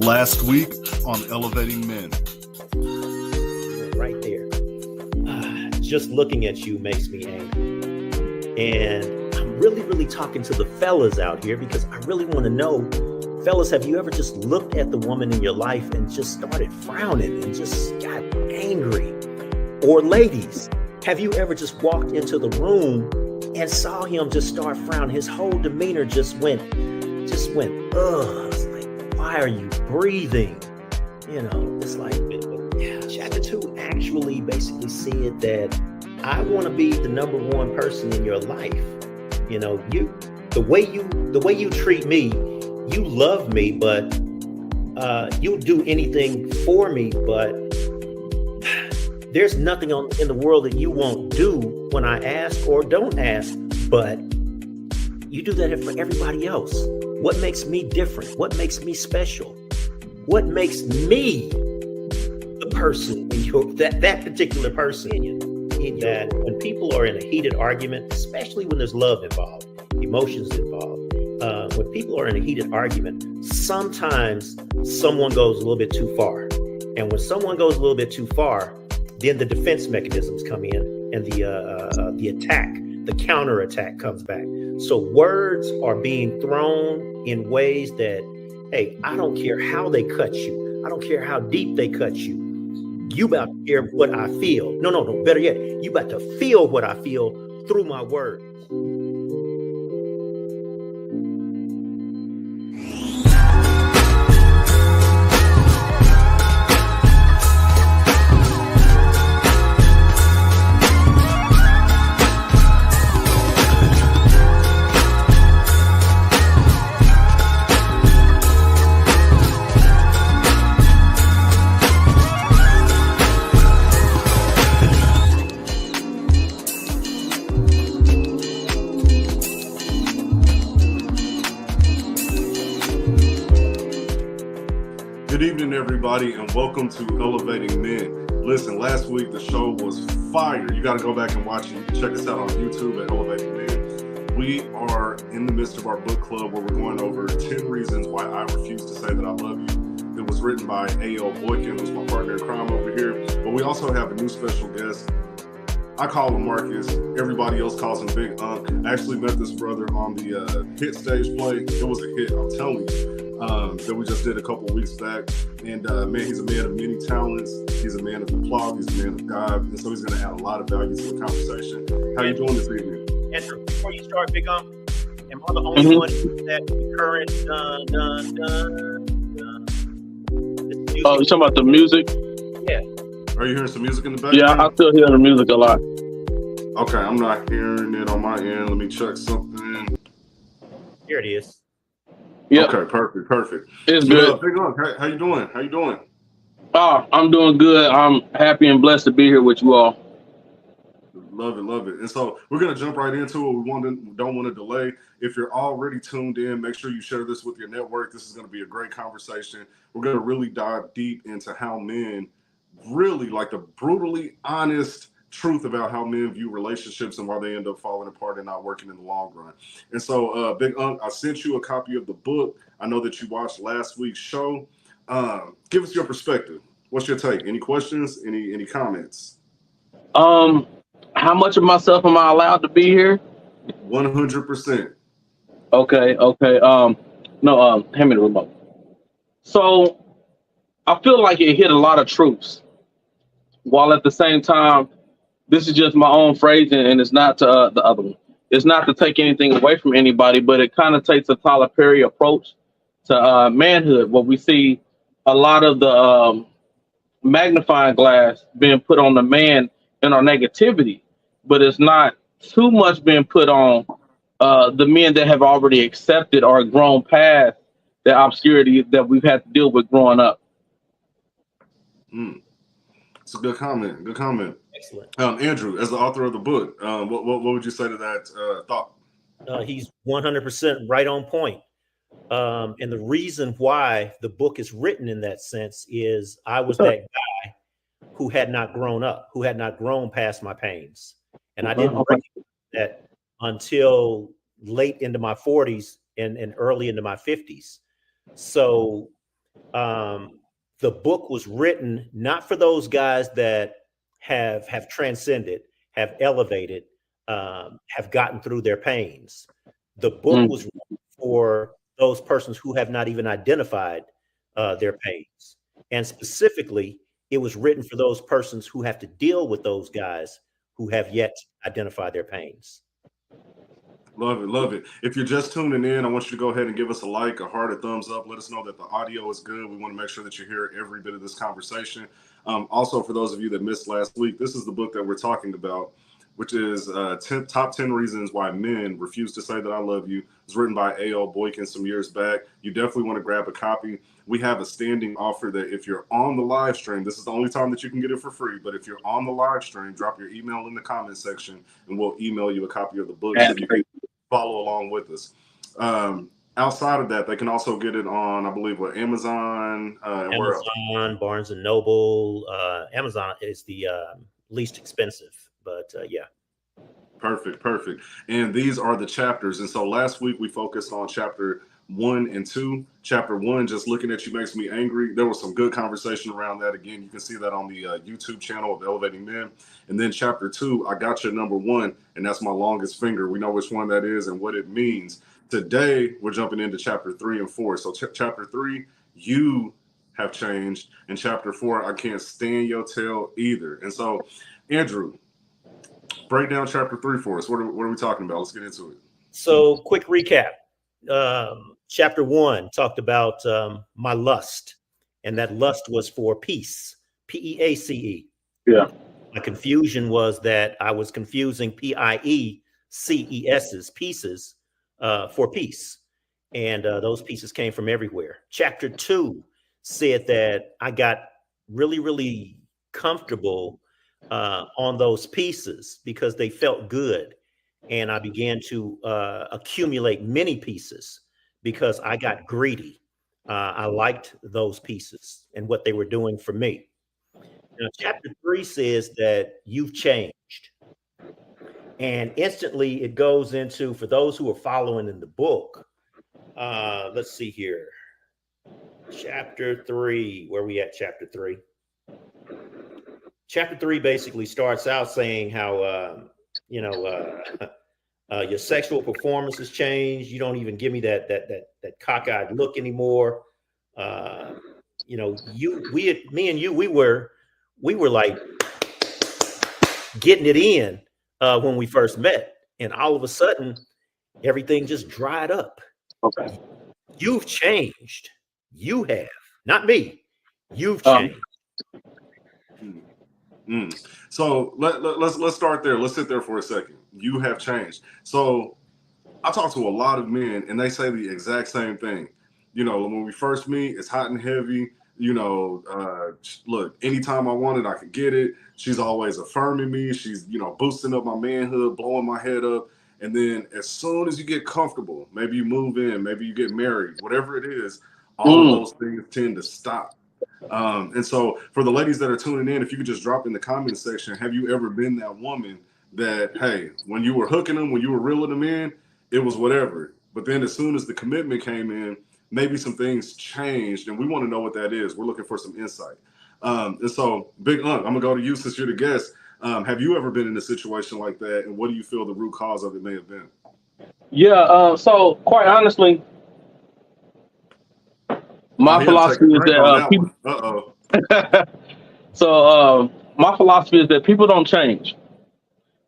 Last week on Elevating Men. Right there. Just looking at you makes me angry. And I'm really talking to the fellas out here because I really want to know, fellas, have you ever just looked at the woman in your life and just started frowning and just got angry? Or ladies, have you ever just walked into the room and saw him just start frowning? His whole demeanor just went, ugh. It's like, why are you breathing? You know, it's like, chapter 2 actually basically said that I want to be the number one person in your life. You know, the way you treat me, you love me, but you'll do anything for me, but there's nothing in the world that you won't do when I ask or don't ask, but you do that for everybody else. What makes me different? What makes me special? What makes me the person in that particular person in that when people are in a heated argument, especially when there's love involved, emotions involved, when people are in a heated argument, sometimes someone goes a little bit too far. And when someone goes a little bit too far, then the defense mechanisms come in and the attack, the counter attack comes back. So words are being thrown in ways that, hey, I don't care how they cut you. I don't care how deep they cut you. You about to hear what I feel. No. Better yet, you about to feel what I feel through my words. Good evening, everybody, and welcome to Elevating Men. Listen, last week the show was fire. You got to go back and watch it. You can check us out on YouTube at Elevating Men. We are in the midst of our book club where we're going over 10 reasons why I refuse to say that I love you. It was written by A.L. Boykin, who's my partner in crime over here. But we also have a new special guest. I call him Marcus. Everybody else calls him Big Unk. I actually met this brother on the Hit Stage play. It was a hit, I'm telling you. That we just did a couple weeks back. And man, he's a man of many talents. He's a man of applause. He's a man of God. And so he's going to add a lot of value to the conversation. How you doing this evening? Andrew, before you start, Big Unk, am I the only one that current Oh, you talking about the music? Yeah. Are you hearing some music in the Yeah, background? I still hear the music a lot. Okay, I'm not hearing it on my end. Let me check something. Here it is. Yep. Okay, perfect. It's So, good. Big Unk, how you doing? How you doing? Oh, I'm doing good. I'm happy and blessed to be here with you all. Love it. And so we're going to jump right into it. Don't want to delay. If you're already tuned in, make sure you share this with your network. This is going to be a great conversation. We're going to really dive deep into how men really, like, the brutally honest truth about how men view relationships and why they end up falling apart and not working in the long run. And so, Big Unk, I sent you a copy of the book. I know that you watched last week's show. Give us your perspective. What's your take? Any questions? Any comments? How much of myself am I allowed to be here? 100%. Okay. Hand me the remote. So I feel like it hit a lot of truths, while at the same time, this is just my own phrasing, and it's not to the other one. It's not to take anything away from anybody, but it kind of takes a Tyler Perry approach to manhood, where we see a lot of the magnifying glass being put on the man in our negativity, but it's not too much being put on the men that have already accepted or grown past the obscurity that we've had to deal with growing up. It's a good comment. Excellent. Andrew, as the author of the book, what would you say to that thought? He's 100% right on point. And the reason why the book is written in that sense is I was that guy who had not grown up, who had not grown past my pains. And I didn't recognize that until late into my 40s and early into my 50s. So The book was written not for those guys that have transcended, have elevated, have gotten through their pains. The book was Mm. written for those persons who have not even identified their pains, and specifically, it was written for those persons who have to deal with those guys who have yet identified their pains. Love it, love it. If you're just tuning in, I want you to go ahead and give us a like, a heart, a thumbs up. Let us know that the audio is good. We want to make sure that you hear every bit of this conversation. Also, for those of you that missed last week, this is the book that we're talking about, which is Top 10 Reasons Why Men Refuse to Say That I Love You. It's written by A.L. Boykin some years back. You definitely want to grab a copy. We have a standing offer that if you're on the live stream, this is the only time that you can get it for free, but if you're on the live stream, drop your email in the comment section and we'll email you a copy of the book so you can follow along with us. Outside of that, they can also get it on, I believe, what, Amazon and where else? Amazon, Barnes and Noble. Amazon is the least expensive, but yeah. Perfect, perfect. And these are the chapters. And so last week we focused on chapter 1 and 2. Chapter 1, Just Looking at You Makes Me Angry. There was some good conversation around that. Again, you can see that on the YouTube channel of Elevating Men. And then chapter 2, I Got Your Number One, and that's my longest finger. We know which one that is and what it means. Today, we're jumping into chapter 3 and 4. So chapter 3, You Have Changed. And chapter 4, I Can't Stand Your Tail Either. And so, Andrew, break down chapter 3 for us. What are we talking about? Let's get into it. So, quick recap. Chapter 1 talked about my lust, and that lust was for peace, P-E-A-C-E. Yeah. My confusion was that I was confusing P-I-E-C-E-S's pieces for peace, and those pieces came from everywhere. Chapter 2 said that I got really, really comfortable on those pieces because they felt good. And I began to accumulate many pieces because I got greedy. I liked those pieces and what they were doing for me. Now, chapter 3 says that you've changed. And instantly it goes into, for those who are following in the book, let's see here. Chapter 3, where are we at chapter 3? Chapter 3 basically starts out saying how, your sexual performance has changed. You don't even give me that cockeyed look anymore. Me and you, we were like getting it in when we first met, and all of a sudden, everything just dried up. Okay. You've changed. You have, not me. You've changed. So let's start there. Let's sit there for a second. You have changed. So I talk to a lot of men and they say the exact same thing. When we first meet, it's hot and heavy. Look, anytime I want it, I can get it. She's always affirming me. She's, boosting up my manhood, blowing my head up. And then as soon as you get comfortable, maybe you move in, maybe you get married, whatever it is, all of those things tend to stop. And so for the ladies that are tuning in, if you could just drop in the comment section, have you ever been that woman that, hey, when you were hooking them, when you were reeling them in, it was whatever. But then as soon as the commitment came in, maybe some things changed, and we want to know what that is. We're looking for some insight. And so, Big Unc, I'm going to go to you since you're the guest. Have you ever been in a situation like that, and what do you feel the root cause of it may have been? Yeah, so quite honestly, my philosophy is that people. So my philosophy is that people don't change.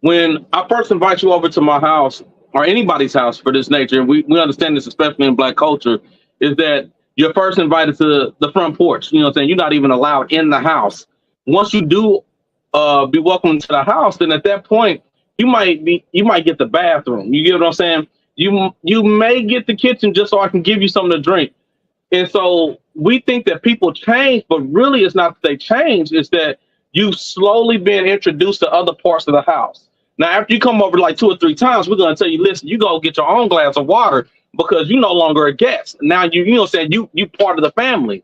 When I first invite you over to my house or anybody's house for this nature, and we understand this, especially in Black culture, is that you're first invited to the front porch. You know what I'm saying? You're not even allowed in the house. Once you do be welcome to the house, then at that point you might get the bathroom. You get what I'm saying? You may get the kitchen just so I can give you something to drink. And so we think that people change, but really it's not that they change. It's that you've slowly been introduced to other parts of the house. Now, after you come over like 2 or 3 times, we're going to tell you, listen, you go get your own glass of water because you're no longer a guest. Now, you know what I'm saying, you part of the family.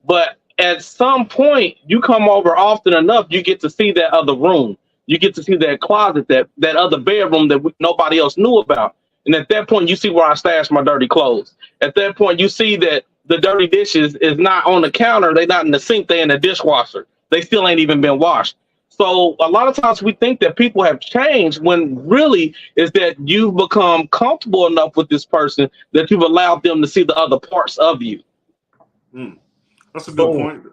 But at some point, you come over often enough, you get to see that other room. You get to see that closet, that other bedroom that nobody else knew about. And at that point, you see where I stash my dirty clothes. At that point, you see that the dirty dishes is not on the counter, they're not in the sink, they're in the dishwasher. They still ain't even been washed. So a lot of times we think that people have changed when really is that you've become comfortable enough with this person that you've allowed them to see the other parts of you. That's a good point.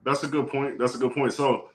That's a good point. That's a good point. So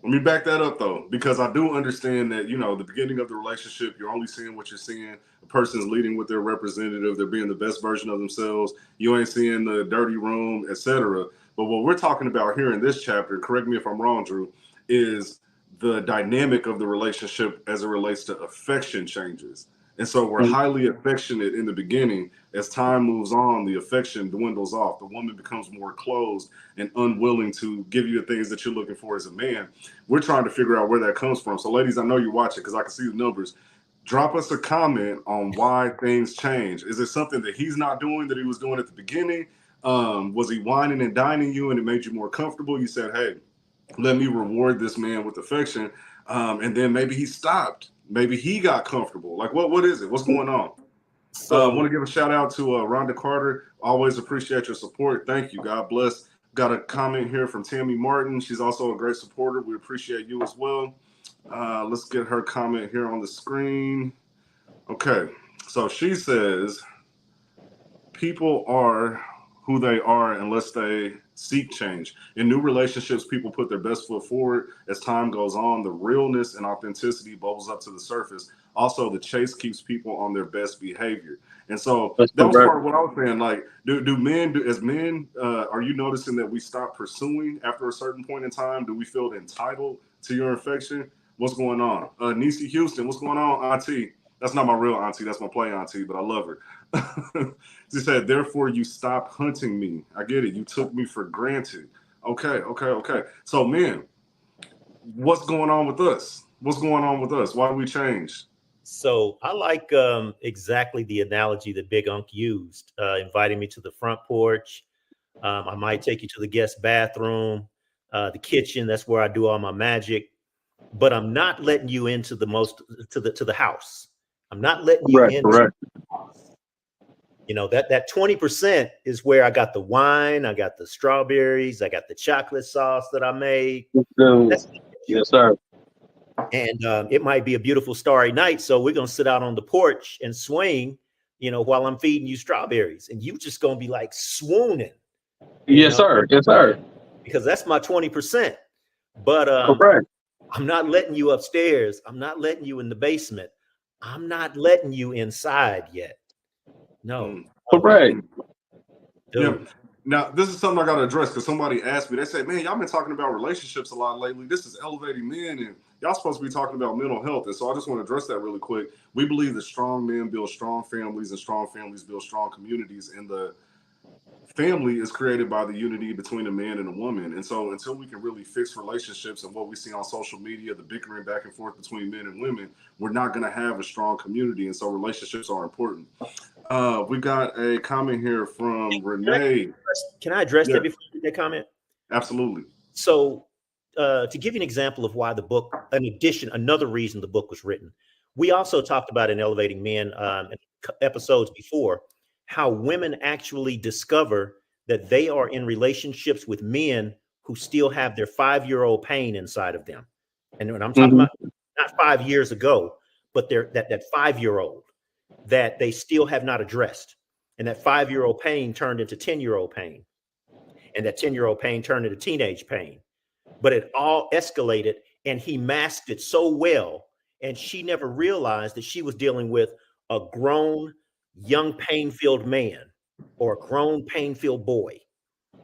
let me back that up though, because I do understand that, the beginning of the relationship, you're only seeing what you're seeing. The person's leading with their representative. They're being the best version of themselves. You ain't seeing the dirty room, etc. But what we're talking about here in this chapter, correct me if I'm wrong, Drew, is the dynamic of the relationship as it relates to affection changes. And so we're highly affectionate in the beginning. As time moves on, the affection dwindles off. The woman becomes more closed and unwilling to give you the things that you're looking for as a man. We're trying to figure out where that comes from. So ladies, I know you watch it because I can see the numbers. Drop us a comment on why things change. Is it something that he's not doing that he was doing at the beginning? Was he whining and dining you and it made you more comfortable? You said, hey, let me reward this man with affection. And then maybe he stopped. Maybe he got comfortable. Like, what is it? What's going on? So I want to give a shout out to Rhonda Carter. Always appreciate your support. Thank you. God bless. Got a comment here from Tammy Martin. She's also a great supporter. We appreciate you as well. Let's get her comment here on the screen. Okay. So she says, people are who they are unless they seek change. In new relationships, people put their best foot forward. As time goes on, the realness and authenticity bubbles up to the surface. Also, the chase keeps people on their best behavior. And so that was part of what I was saying. Like, as men, are you noticing that we stop pursuing after a certain point in time? Do we feel entitled to your affection? What's going on? Niecy Houston, what's going on, auntie? That's not my real auntie. That's my play auntie, but I love her. She said, therefore, you stopped hunting me. I get it. You took me for granted. Okay. So, men, what's going on with us? What's going on with us? Why do we change? So I like exactly the analogy that Big Unc used, inviting me to the front porch. I might take you to the guest bathroom, the kitchen. That's where I do all my magic. But I'm not letting you into the house. I'm not letting you in. Correct. That 20% is where I got the wine, I got the strawberries, I got the chocolate sauce that I made. Yes, sir. And it might be a beautiful starry night, so we're gonna sit out on the porch and swing, while I'm feeding you strawberries, and you just gonna be like swooning. Yes, sir. Yes, sir. Because that's my 20%. But I'm not letting you upstairs. I'm not letting you in the basement. I'm not letting you inside yet. No. Correct. Yeah. Now, this is something I got to address because somebody asked me. They said, man, y'all been talking about relationships a lot lately. This is Elevating Men, and y'all supposed to be talking about mental health. And so I just want to address that really quick. We believe that strong men build strong families, and strong families build strong communities. And the family is created by the unity between a man and a woman. And so until we can really fix relationships and what we see on social media, the bickering back and forth between men and women, we're not going to have a strong community. And so relationships are important. We got a comment here from Renee. Can I address that before you get that comment? Absolutely. So to give you an example of why the book, another reason the book was written, we also talked about in Elevating Men in episodes before, how women actually discover that they are in relationships with men who still have their 5-year-old pain inside of them. And when I'm talking about not 5 years ago, but that 5-year-old that they still have not addressed. And that 5-year-old pain turned into 10-year-old pain. And that 10-year-old pain turned into teenage pain. But it all escalated, and he masked it so well. And she never realized that she was dealing with a grown, young, pain-filled man or a grown, pain-filled boy.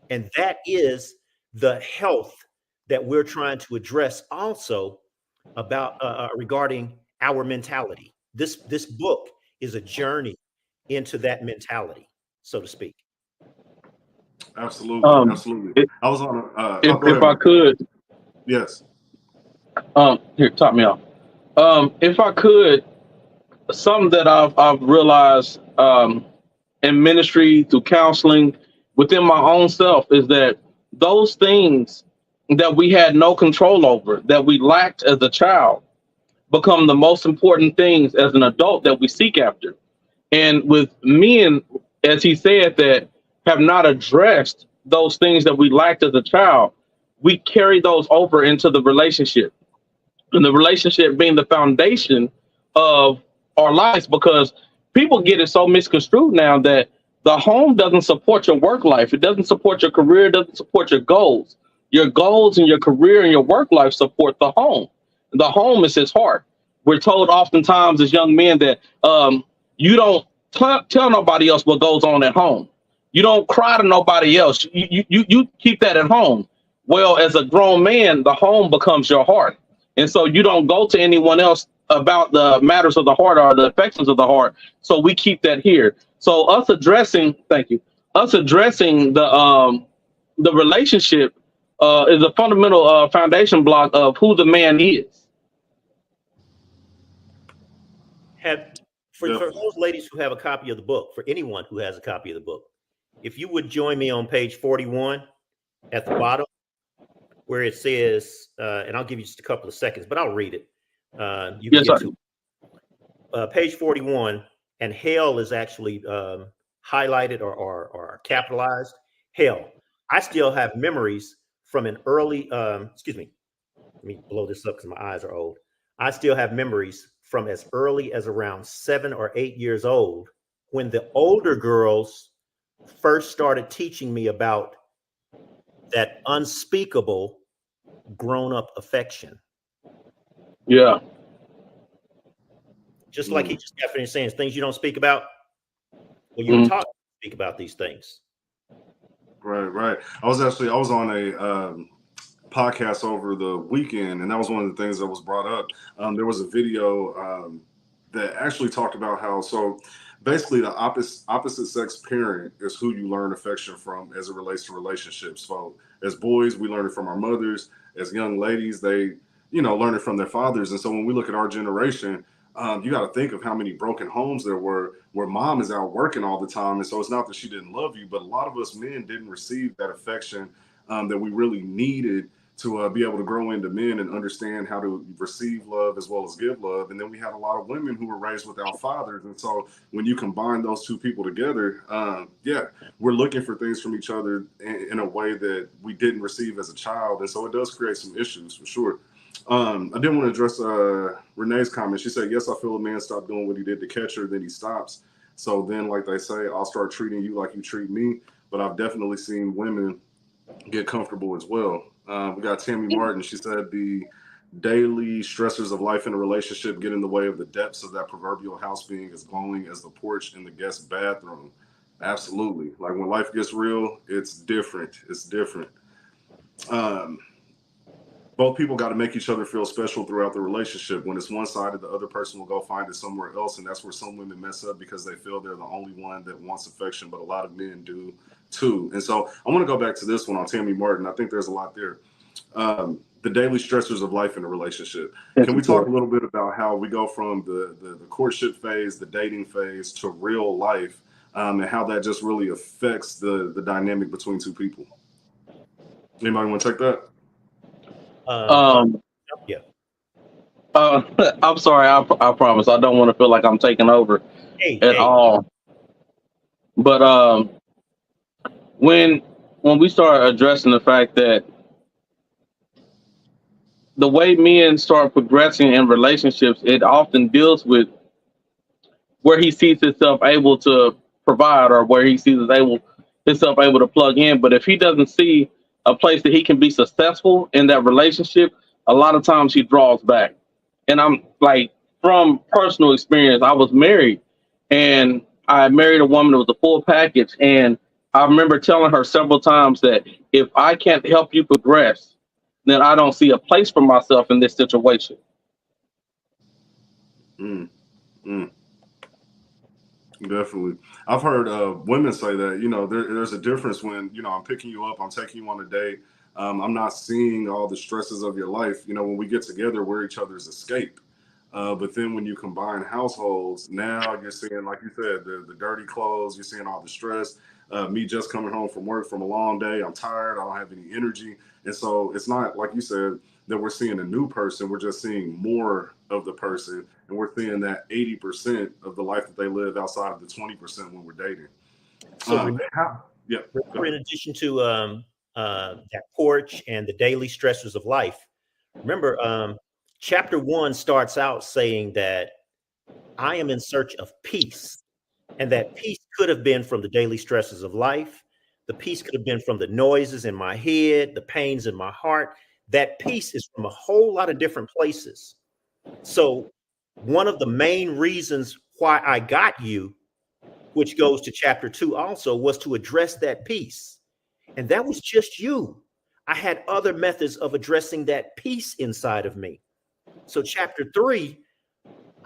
And that is the health that we're trying to address also about regarding our mentality. This book is a journey into that mentality, so to speak. Absolutely. Absolutely. I was on if I could. Yes. Here, top me off. If I could, something that I've realized in ministry, through counseling, within my own self, is that those things that we had no control over, that we lacked as a child, become the most important things as an adult that we seek after. And with men, as he said, that, have not addressed those things that we lacked as a child, we carry those over into the relationship, and the relationship being the foundation of our lives, because people get it so misconstrued now that the home doesn't support your work life, it doesn't support your career, it doesn't support your goals. Your goals and your career and your work life support the home. The home is his heart. We're told oftentimes as young men that you don't tell nobody else what goes on at home. You don't cry to nobody else. You keep that at home. Well, as a grown man, the home becomes your heart. And so you don't go to anyone else about the matters of the heart or the affections of the heart. So we keep that here. So thank you, us addressing the relationship is a fundamental foundation block of who the man is. For those ladies who have a copy of the book, for anyone who has a copy of the book, if you would join me on page 41 at the bottom, where it says, and I'll give you just a couple of seconds, but I'll read it. You can get to page 41, and hell is actually highlighted or capitalized. Hell. I still have memories from an early, excuse me, let me blow this up because my eyes are old. I still have memories from as early as around 7 or 8 years old, when the older girls first started teaching me about that unspeakable grown-up affection. Yeah. Just like he just got finished saying, things you don't speak about. Well, you were taught to speak about these things. Right. I was on a podcast over the weekend, and that was one of the things that was brought up. There was a video that actually talked about how, so basically the opposite sex parent is who you learn affection from as it relates to relationships. So as boys, we learn it from our mothers. As young ladies, they learn it from their fathers. And so when we look at our generation, you got to think of how many broken homes there were where mom is out working all the time. And so it's not that she didn't love you, but a lot of us men didn't receive that affection that we really needed to be able to grow into men and understand how to receive love as well as give love. And then we had a lot of women who were raised without fathers. And so when you combine those two people together, we're looking for things from each other in a way that we didn't receive as a child. And so it does create some issues for sure. I did want to address Renee's comment. She said, yes, I feel a man stopped doing what he did to catch her, then he stops. So then, like they say, I'll start treating you like you treat me. But I've definitely seen women get comfortable as well. We got Tammy Martin. She said the daily stressors of life in a relationship get in the way of the depths of that proverbial house being as glowing as the porch in the guest bathroom. Absolutely. Like when life gets real, it's different. It's different. Both people got to make each other feel special throughout the relationship. When it's one-sided, the other person will go find it somewhere else. And that's where some women mess up because they feel they're the only one that wants affection, but a lot of men do too. And so I want to go back to this one on Tammy Martin. I think there's a lot there. The daily stressors of life in a relationship. Can we talk a little bit about how we go from the courtship phase, the dating phase to real life, and how that just really affects the dynamic between two people? Anybody want to take that? Yeah. I'm sorry. I promise. I don't want to feel like I'm taking over at all. But when we start addressing the fact that the way men start progressing in relationships, it often deals with where he sees himself able to provide or where he sees himself able to plug in. But if he doesn't see a place that he can be successful in that relationship, a lot of times he draws back. And I'm like, from personal experience, I was married and I married a woman that was a full package. And I remember telling her several times that if I can't help you progress, then I don't see a place for myself in this situation. Definitely. I've heard women say that, there's a difference when, I'm picking you up, I'm taking you on a date. I'm not seeing all the stresses of your life. When we get together, we're each other's escape. But then when you combine households, now you're seeing, like you said, the dirty clothes, you're seeing all the stress. Me just coming home from work from a long day, I'm tired, I don't have any energy. And so it's not, like you said, that we're seeing a new person, we're just seeing more of the person. And we're seeing that 80% of the life that they live outside of the 20% when we're dating. So remember, Yeah. in addition to that porch and the daily stressors of life, remember, chapter 1 starts out saying that I am in search of peace. And that peace could have been from the daily stresses of life. The peace could have been from the noises in my head, the pains in my heart. That peace is from a whole lot of different places. So one of the main reasons why I got you, which goes to chapter 2 also, was to address that peace. And that was just you. I had other methods of addressing that peace inside of me. So chapter 3,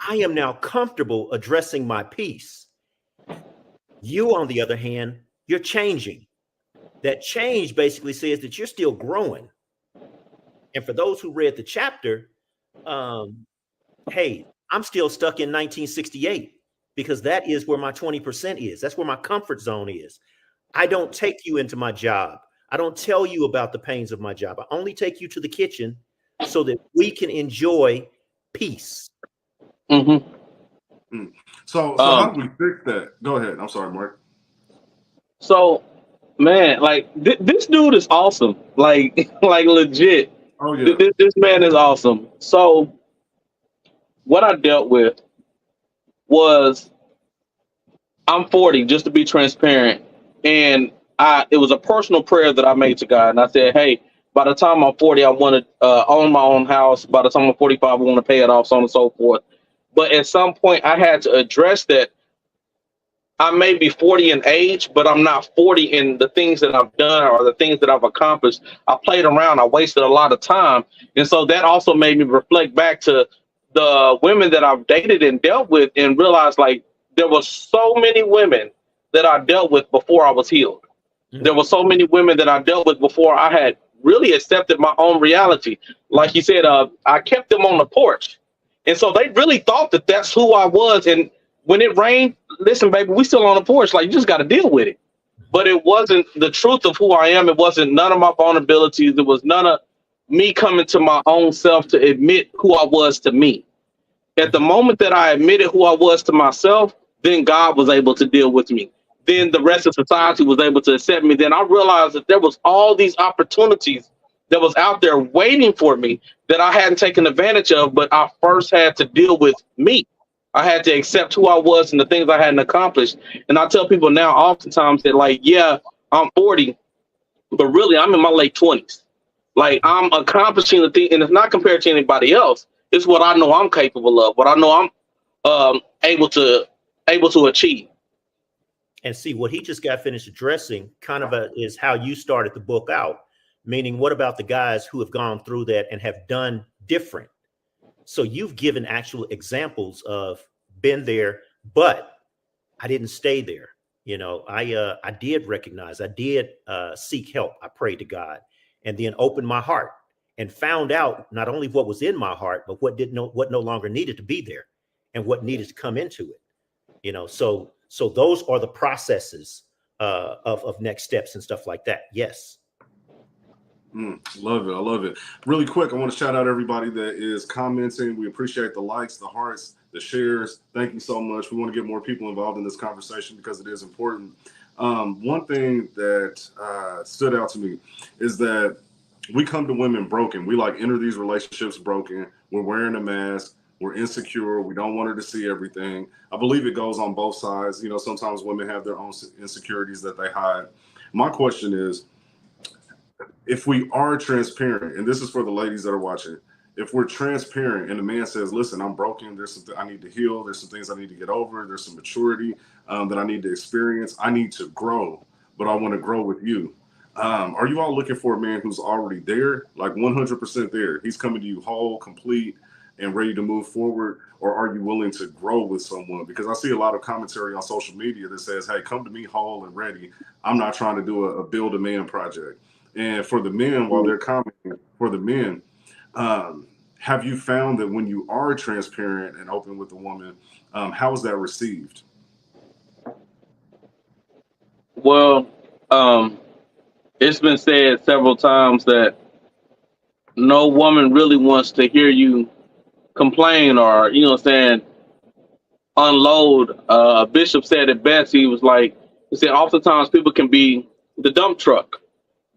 I am now comfortable addressing my peace. You, on the other hand, you're changing. That change basically says that you're still growing. And for those who read the chapter, hey, I'm still stuck in 1968 because that is where my 20% is. That's where my comfort zone is. I don't take you into my job. I don't tell you about the pains of my job. I only take you to the kitchen so that we can enjoy peace. Mm-hmm. So how do we fix that? Go ahead. I'm sorry, Mark. So, man, like this dude is awesome. Like legit. Oh yeah. This man is awesome. So, what I dealt with was I'm 40, just to be transparent, and it was a personal prayer that I made to God, and I said, hey, by the time I'm 40, I want to own my own house. By the time I'm 45, I want to pay it off, so on and so forth. But at some point, I had to address that I may be 40 in age, but I'm not 40 in the things that I've done or the things that I've accomplished. I played around. I wasted a lot of time. And so that also made me reflect back to the women that I've dated and dealt with and realized like there were so many women that I dealt with before I was healed. Mm-hmm. There were so many women that I dealt with before I had really accepted my own reality. Like he said, I kept them on the porch. And so they really thought that that's who I was. And when it rained, listen, baby, we still on the porch. Like, you just got to deal with it. But it wasn't the truth of who I am. It wasn't none of my vulnerabilities. It was none of me coming to my own self to admit who I was to me. At the moment that I admitted who I was to myself, then God was able to deal with me. Then the rest of society was able to accept me. Then I realized that there was all these opportunities that was out there waiting for me that I hadn't taken advantage of, but I first had to deal with me. I had to accept who I was and the things I hadn't accomplished. And I tell people now oftentimes that like, yeah, I'm 40, but really I'm in my late 20s. Like I'm accomplishing the thing, and it's not compared to anybody else. It's what I know I'm capable of, what I know I'm able to achieve. And see, what he just got finished addressing kind of is how you started the book out. Meaning, what about the guys who have gone through that and have done different? So you've given actual examples of been there, but I didn't stay there. You know, I did recognize, I did seek help. I prayed to God and then opened my heart and found out not only what was in my heart, but what no longer needed to be there and what needed to come into it. You know, so those are the processes of next steps and stuff like that. Yes. Love it. I love it. Really quick, I want to shout out everybody that is commenting. We appreciate the likes, the hearts, the shares. Thank you so much. We want to get more people involved in this conversation because it is important. One thing that stood out to me is that we come to women broken. We like enter these relationships broken. We're wearing a mask. We're insecure. We don't want her to see everything. I believe it goes on both sides. You know, sometimes women have their own insecurities that they hide. My question is, if we are transparent, and this is for the ladies that are watching, if we're transparent and the man says, listen, I'm broken, there's something I need to heal, there's some things I need to get over, there's some maturity that I need to experience, I need to grow, but I want to grow with you. Are you all looking for a man who's already there, like 100% there? He's coming to you whole, complete, and ready to move forward? Or are you willing to grow with someone? Because I see a lot of commentary on social media that says, hey, come to me whole and ready. I'm not trying to do a build a man project. And for the men, while they're commenting, for the men, have you found that when you are transparent and open with a woman, how is that received? Well, it's been said several times that no woman really wants to hear you complain or, you know what I'm saying, unload. Bishop said it best. He was like, See, oftentimes people can be the dump truck.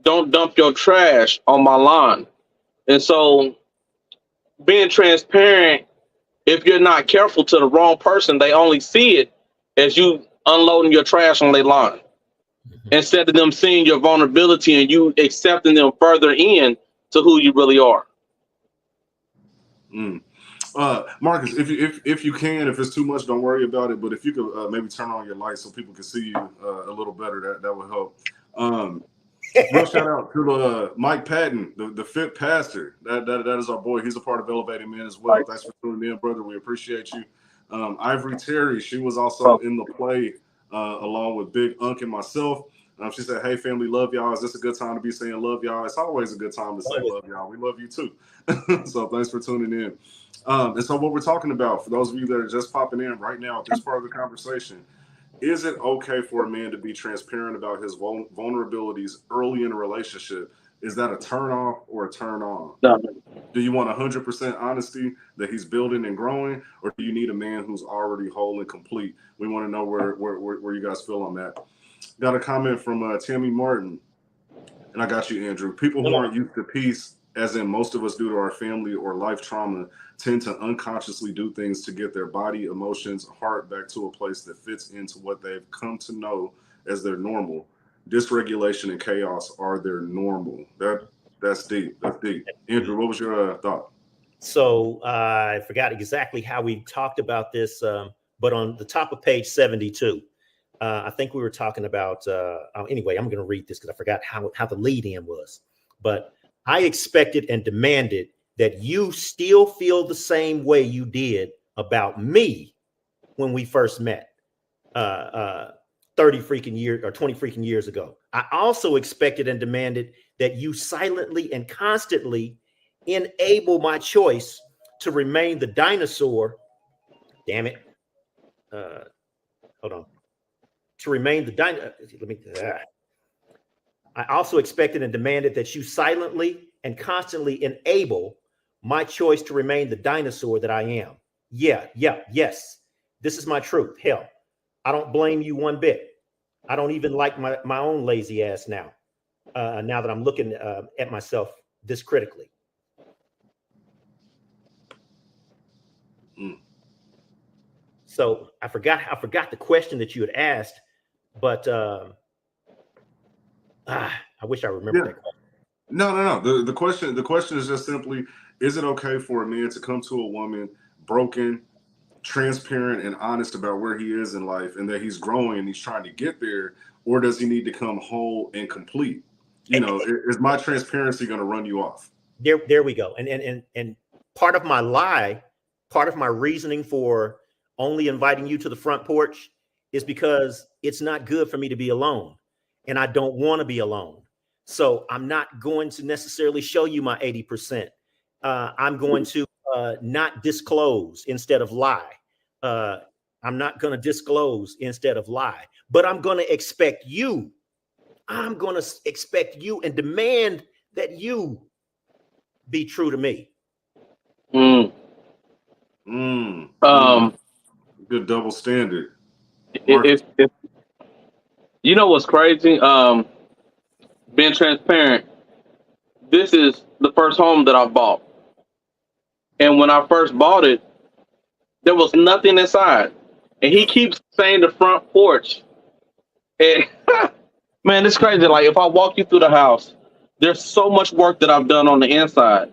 Don't dump your trash on my lawn. And so being transparent, if you're not careful to the wrong person, they only see it as you unloading your trash on their lawn instead of them seeing your vulnerability and you accepting them further in to who you really are. Marcus, if you can, if it's too much, don't worry about it. But if you could maybe turn on your lights so people can see you a little better, that would help. Real shout out to Mike Patton, the fit pastor. That is our boy. He's a part of Elevating Men as well. Thanks for tuning in, brother. We appreciate you. Ivory Terry, she was also in the play along with Big Unk and myself. She said, "Hey, family, love y'all. Is this a good time to be saying love y'all?" It's always a good time to say love y'all. We love you too. So thanks for tuning in. And so what we're talking about, for those of you that are just popping in right now at this part of the conversation, is it okay for a man to be transparent about his vulnerabilities early in a relationship? Is that a turn off or a turn on? No. Do you want 100% honesty that he's building and growing, or do you need a man who's already whole and complete? We want to know where you guys feel on that. Got a comment from Tammy Martin, and I got you, Andrew. People who aren't used to peace, as in most of us due to our family or life trauma, tend to unconsciously do things to get their body, emotions, heart back to a place that fits into what they've come to know as their normal. Dysregulation and chaos are their normal. That's deep. That's deep. Andrew, what was your thought? So I forgot exactly how we talked about this, but on the top of page 72, I think we were talking about, anyway, I'm going to read this because I forgot how the lead in was. But I expected and demanded that you still feel the same way you did about me when we first met 30 freaking years or 20 freaking years ago. I also expected and demanded that you silently and constantly enable my choice to remain the dinosaur. Damn it. Hold on. To remain the dinosaur. I also expected and demanded that you silently and constantly enable my choice to remain the dinosaur that I am. Yes. This is my truth. Hell, I don't blame you one bit. I don't even like my own lazy ass now. Now that I'm looking at myself this critically. So I forgot the question that you had asked, but I wish I remembered that question. No. The question is just simply, is it okay for a man to come to a woman broken, transparent, and honest about where he is in life and that he's growing and he's trying to get there, or does he need to come whole and complete? Is my transparency going to run you off? There we go. And part of my lie, part of my reasoning for only inviting you to the front porch is because it's not good for me to be alone, and I don't want to be alone. So I'm not going to necessarily show you my 80%. I'm going to not disclose instead of lie. I'm not going to disclose instead of lie, but I'm going to expect you. I'm going to expect you and demand that you be true to me. Good double standard. If you know what's crazy, being transparent, this is the first home that I bought. And when I first bought it, there was nothing inside. And he keeps saying the front porch. And man, it's crazy. Like, if I walk you through the house, there's so much work that I've done on the inside.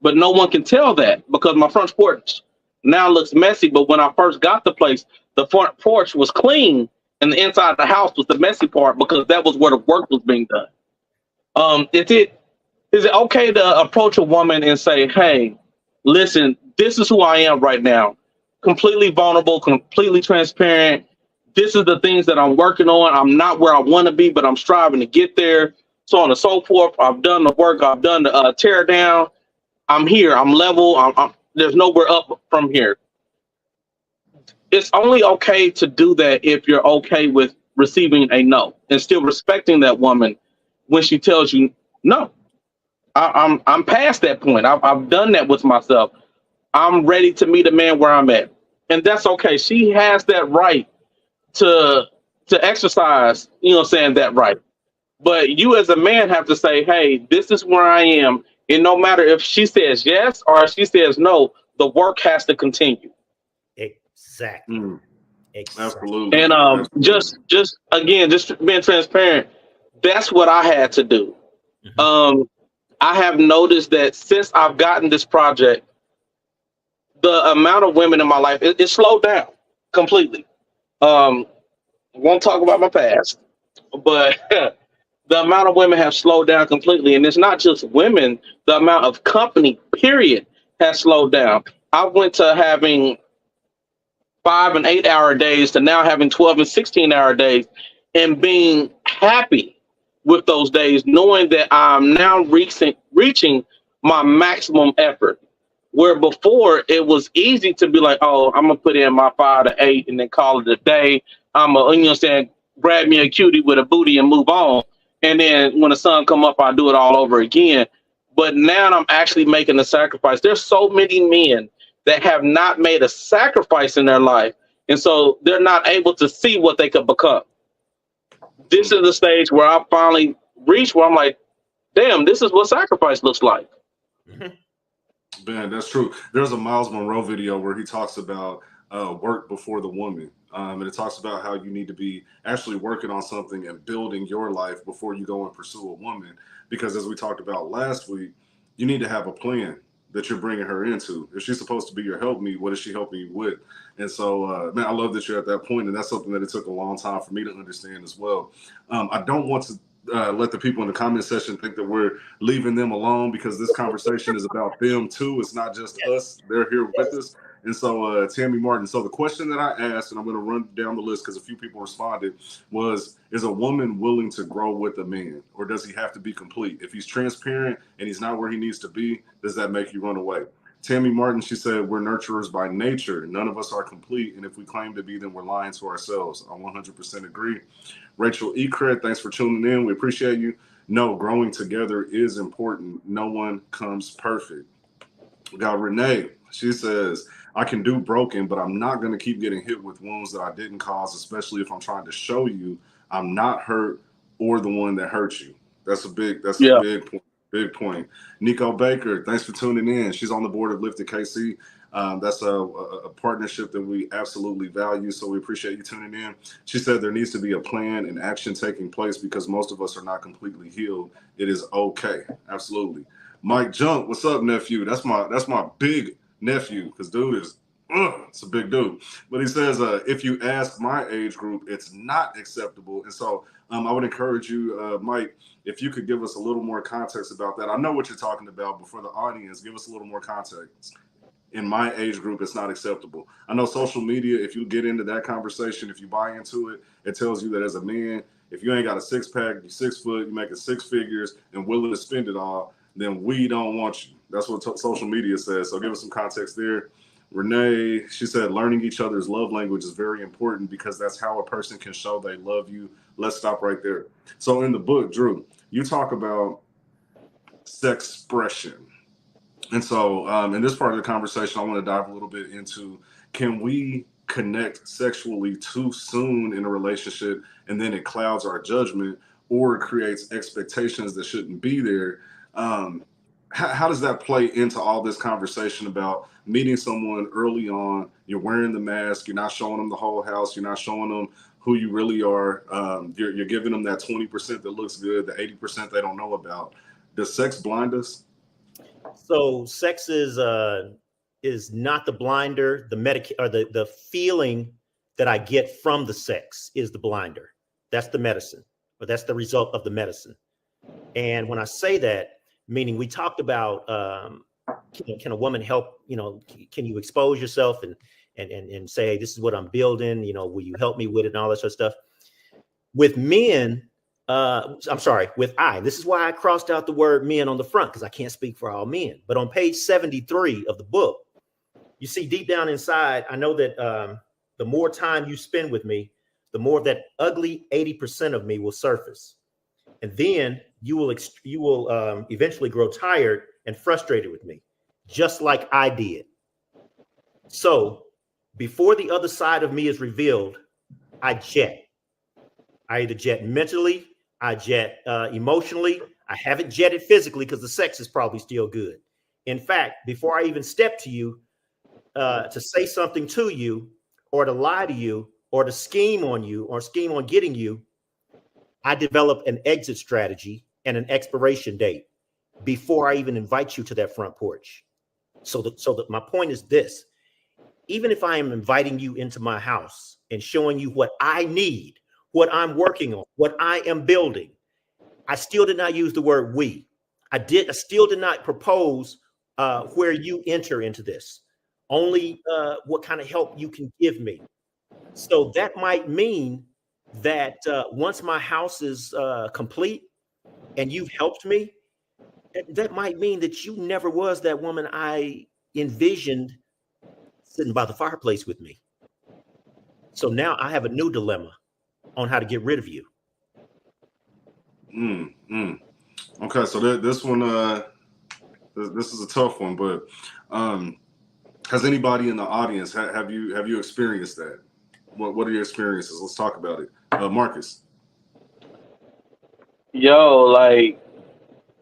But no one can tell that because my front porch now looks messy. But when I first got the place, the front porch was clean and the inside of the house was the messy part because that was where the work was being done. Is it okay to approach a woman and say, hey, listen, this is who I am right now. Completely vulnerable, completely transparent. This is the things that I'm working on. I'm not where I want to be, but I'm striving to get there. So on and so forth. I've done the work. I've done the tear down. I'm here. I'm level. There's nowhere up from here. It's only okay to do that if you're okay with receiving a no and still respecting that woman when she tells you no. I'm past that point. I've done that with myself. I'm ready to meet a man where I'm at. And that's okay. She has that right to to exercise, saying that right. But you as a man have to say, hey, this is where I am. And no matter if she says yes or if she says no, the work has to continue. Exactly. Mm, Exactly. absolutely. And Absolutely. just again, just being transparent, that's what I had to do. Mhm. Um, I have noticed that since I've gotten this project, the amount of women in my life it slowed down completely. Um, won't talk about my past, but the amount of women have slowed down completely, and it's not just women. The amount of company, period, has slowed down. I went to having 5 and 8 hour days to now having 12 and 16 hour days, and being happy with those days, knowing that I'm now reaching my maximum effort. Where before it was easy to be like, oh, I'm gonna put in my 5 to 8 and then call it a day. I'm a, saying, grab me a cutie with a booty and move on. And then when the sun come up, I do it all over again. But now I'm actually making a sacrifice. There's so many men that have not made a sacrifice in their life, and so they're not able to see what they could become. This is the stage where I finally reached where I'm like, damn, this is what sacrifice looks like. Mhm. Man, that's true. There's a Miles Monroe video where he talks about work before the woman. And it talks about how you need to be actually working on something and building your life before you go and pursue a woman. Because as we talked about last week, you need to have a plan that you're bringing her into. If she's supposed to be your help me, what is she helping you with? And so, man, I love that you're at that point, and that's something that it took a long time for me to understand as well. I don't want to let the people in the comment section think that we're leaving them alone because this conversation is about them too. It's not just Yes. us. They're here with Yes. us. And so, Tammy Martin. So the question that I asked, and I'm going to run down the list because a few people responded, was: is a woman willing to grow with a man, or does he have to be complete? If he's transparent and he's not where he needs to be, does that make you run away? Tammy Martin, she said, we're nurturers by nature. None of us are complete. And if we claim to be, then we're lying to ourselves. I 100% agree. Rachel Ecred, thanks for tuning in. We appreciate you. No, growing together is important. No one comes perfect. We got Renee. She says, I can do broken, but I'm not going to keep getting hit with wounds that I didn't cause, especially if I'm trying to show you I'm not hurt or the one that hurt you. That's a Yeah. big point. Big point. Nico Baker, thanks for tuning in. She's on the board of Lifted KC. That's a partnership that we absolutely value. So we appreciate you tuning in. She said there needs to be a plan and action taking place because most of us are not completely healed. It is okay. Absolutely. Mike Junk, what's up, nephew? That's my big nephew because dude is it's a big dude. But he says if you ask my age group, it's not acceptable. And so I would encourage you, Mike, if you could give us a little more context about that. I know what you're talking about, but for the audience, give us a little more context. In my age group, it's not acceptable. I know social media, if you get into that conversation, if you buy into it, it tells you that as a man, if you ain't got a six pack, you're 6 foot, you're making six figures and willing to spend it all, then we don't want you. That's what social media says. So give us some context there. Renee, she said, learning each other's love language is very important because that's how a person can show they love you. Let's stop right there. So in the book, Drew, you talk about sex expression. And so, in this part of the conversation, I want to dive a little bit into: can we connect sexually too soon in a relationship and then it clouds our judgment or it creates expectations that shouldn't be there? Um, how does that play into all this conversation about meeting someone early on? You're wearing the mask, you're not showing them the whole house, you're not showing them who you really are. You're giving them that 20% that looks good, the 80% they don't know about. Does sex blind us? So sex is not the blinder. The medic or the feeling that I get from the sex is the blinder. That's the medicine, or that's the result of the medicine. And when I say that, meaning we talked about can a woman help? Can you expose yourself and say, hey, this is what I'm building? Will you help me with it and all that sort of stuff? With men, I'm sorry, with I. This is why I crossed out the word men on the front because I can't speak for all men. But on page 73 of the book, you see deep down inside, I know that the more time you spend with me, the more of that ugly 80% of me will surface. And then you will eventually grow tired and frustrated with me, just like I did. So before the other side of me is revealed, I jet. I either jet mentally, I jet emotionally. I haven't jetted physically because the sex is probably still good. In fact, before I even step to you to say something to you, or to lie to you, or to scheme on you, or scheme on getting you, I develop an exit strategy and an expiration date before I even invite you to that front porch. So that my point is this: even if I am inviting you into my house and showing you what I need, what I'm working on, what I am building, I still did not use the word we. I still did not propose where you enter into this. Only what kind of help you can give me. So that might mean that once my house is complete and you've helped me, that might mean that you never was that woman I envisioned sitting by the fireplace with me. So now I have a new dilemma on how to get rid of you. Okay, so this one, this is a tough one, but has anybody in the audience have you experienced that? What are your experiences? Let's talk about it. Marcus. Yo, like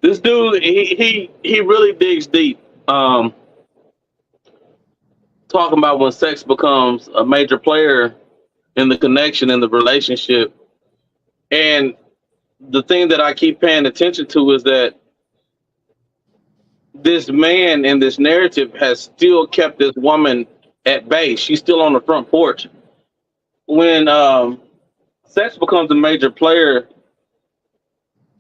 this dude, he really digs deep. Talking about when sex becomes a major player in the connection in the relationship, and the thing that I keep paying attention to is that this man in this narrative has still kept this woman at bay. She's still on the front porch. When sex becomes a major player,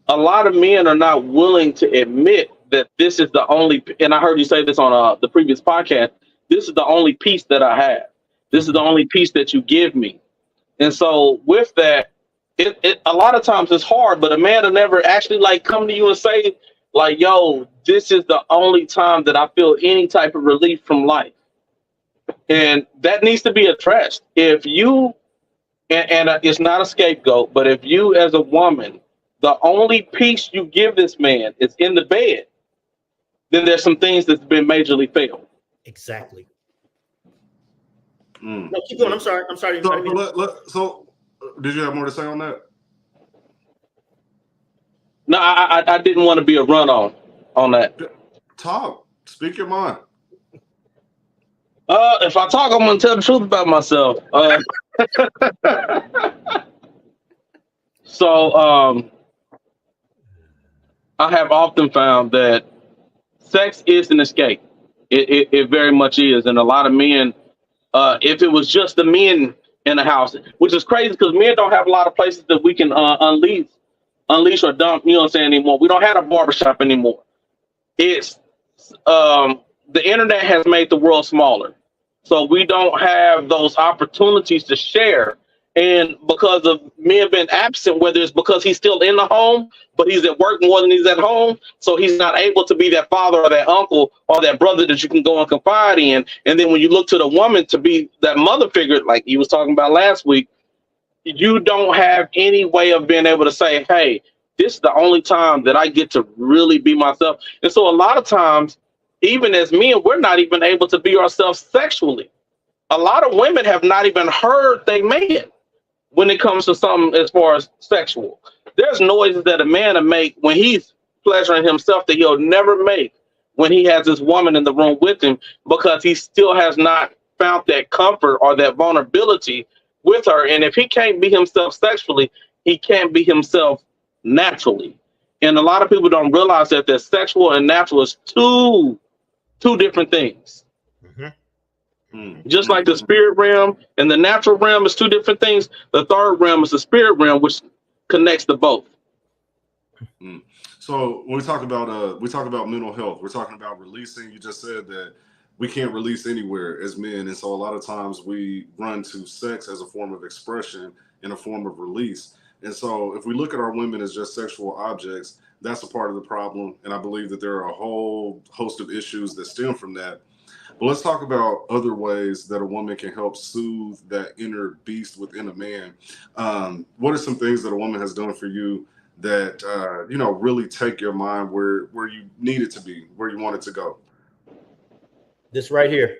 a lot of men are not willing to admit that this is the only, and I heard you say this on the previous podcast, this is the only piece that I have. This is the only piece that you give me. And so with that, it a lot of times it's hard, but a man will never actually like come to you and say like, yo, this is the only time that I feel any type of relief from life. And that needs to be addressed. If you, and it's not a scapegoat, but if you as a woman, the only piece you give this man is in the bed, then there's some things that's been majorly failed. Exactly. No, keep going. I'm sorry. So, did you have more to say on that? No, I didn't want to be a run on that. Talk. Speak your mind. If I talk, I'm gonna tell the truth about myself. So I have often found that sex is an escape. It very much is, and a lot of men. If it was just the men in the house, which is crazy because men don't have a lot of places that we can unleash or dump, you know what I'm saying, anymore. We don't have a barbershop anymore. It's the internet has made the world smaller. So we don't have those opportunities to share. And because of men being absent, whether it's because he's still in the home, but he's at work more than he's at home, so he's not able to be that father or that uncle or that brother that you can go and confide in. And then when you look to the woman to be that mother figure, like he was talking about last week, you don't have any way of being able to say, hey, this is the only time that I get to really be myself. And so a lot of times, even as men, we're not even able to be ourselves sexually. A lot of women have not even heard they man when it comes to something as far as sexual. There's noises that a man will make when he's pleasuring himself that he'll never make when he has this woman in the room with him, because he still has not found that comfort or that vulnerability with her. And if he can't be himself sexually, he can't be himself naturally. And a lot of people don't realize that the sexual and natural is two different things. Just like the spirit realm and the natural realm is two different things, the third realm is the spirit realm, which connects to both. So when we talk about mental health, we're talking about releasing. You just said that we can't release anywhere as men, and so a lot of times we run to sex as a form of expression and a form of release. And so if we look at our women as just sexual objects, that's a part of the problem. And I believe that there are a whole host of issues that stem from that. But let's talk about other ways that a woman can help soothe that inner beast within a man. What are some things that a woman has done for you that, really take your mind where you need it to be, where you want it to go? This right here.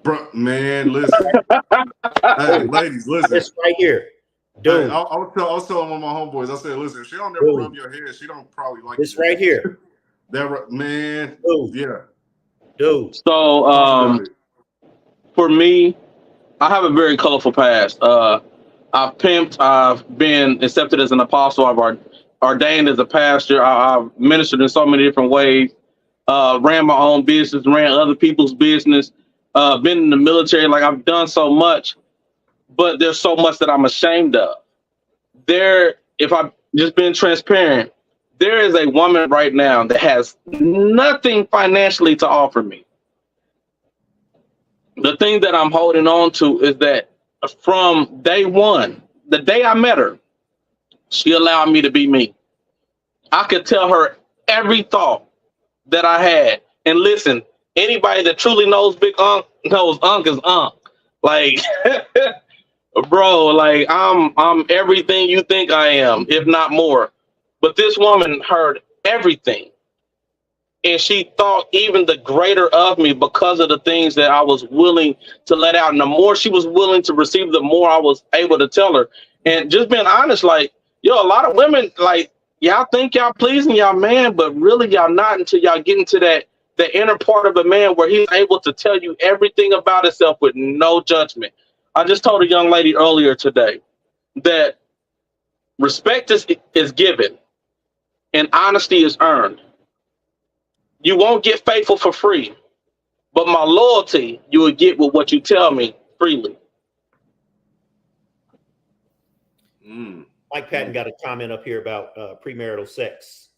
Bro, man, listen. Hey, ladies, listen. This right here. Dude, I was telling one of my homeboys. I said, listen, if she don't never dude, rub your head, she don't probably like this you. right here, Man, dude, yeah. dude. So Talk about it. for me, I have a very colorful past. I've pimped. I've been accepted as an apostle. I've ordained as a pastor. I've ministered in so many different ways. Ran my own business, ran other people's business. Been in the military. Like I've done so much, but there's so much that I'm ashamed of. If I've just been transparent, there is a woman right now that has nothing financially to offer me. The thing that I'm holding on to is that from day one, the day I met her, she allowed me to be me. I could tell her every thought that I had. And listen, anybody that truly knows Big Unc knows Unc is Unc. Like, bro, like I'm everything you think I am, if not more. But this woman heard everything. And she thought even the greater of me because of the things that I was willing to let out. And the more she was willing to receive, the more I was able to tell her. And just being honest, like, yo, a lot of women, like, y'all think y'all pleasing y'all man, but really y'all not until y'all get into the inner part of a man where he's able to tell you everything about himself with no judgment. I just told a young lady earlier today that respect is given and honesty is earned. You won't get faithful for free, but my loyalty you will get with what you tell me freely. Mike Patton got a comment up here about premarital sex.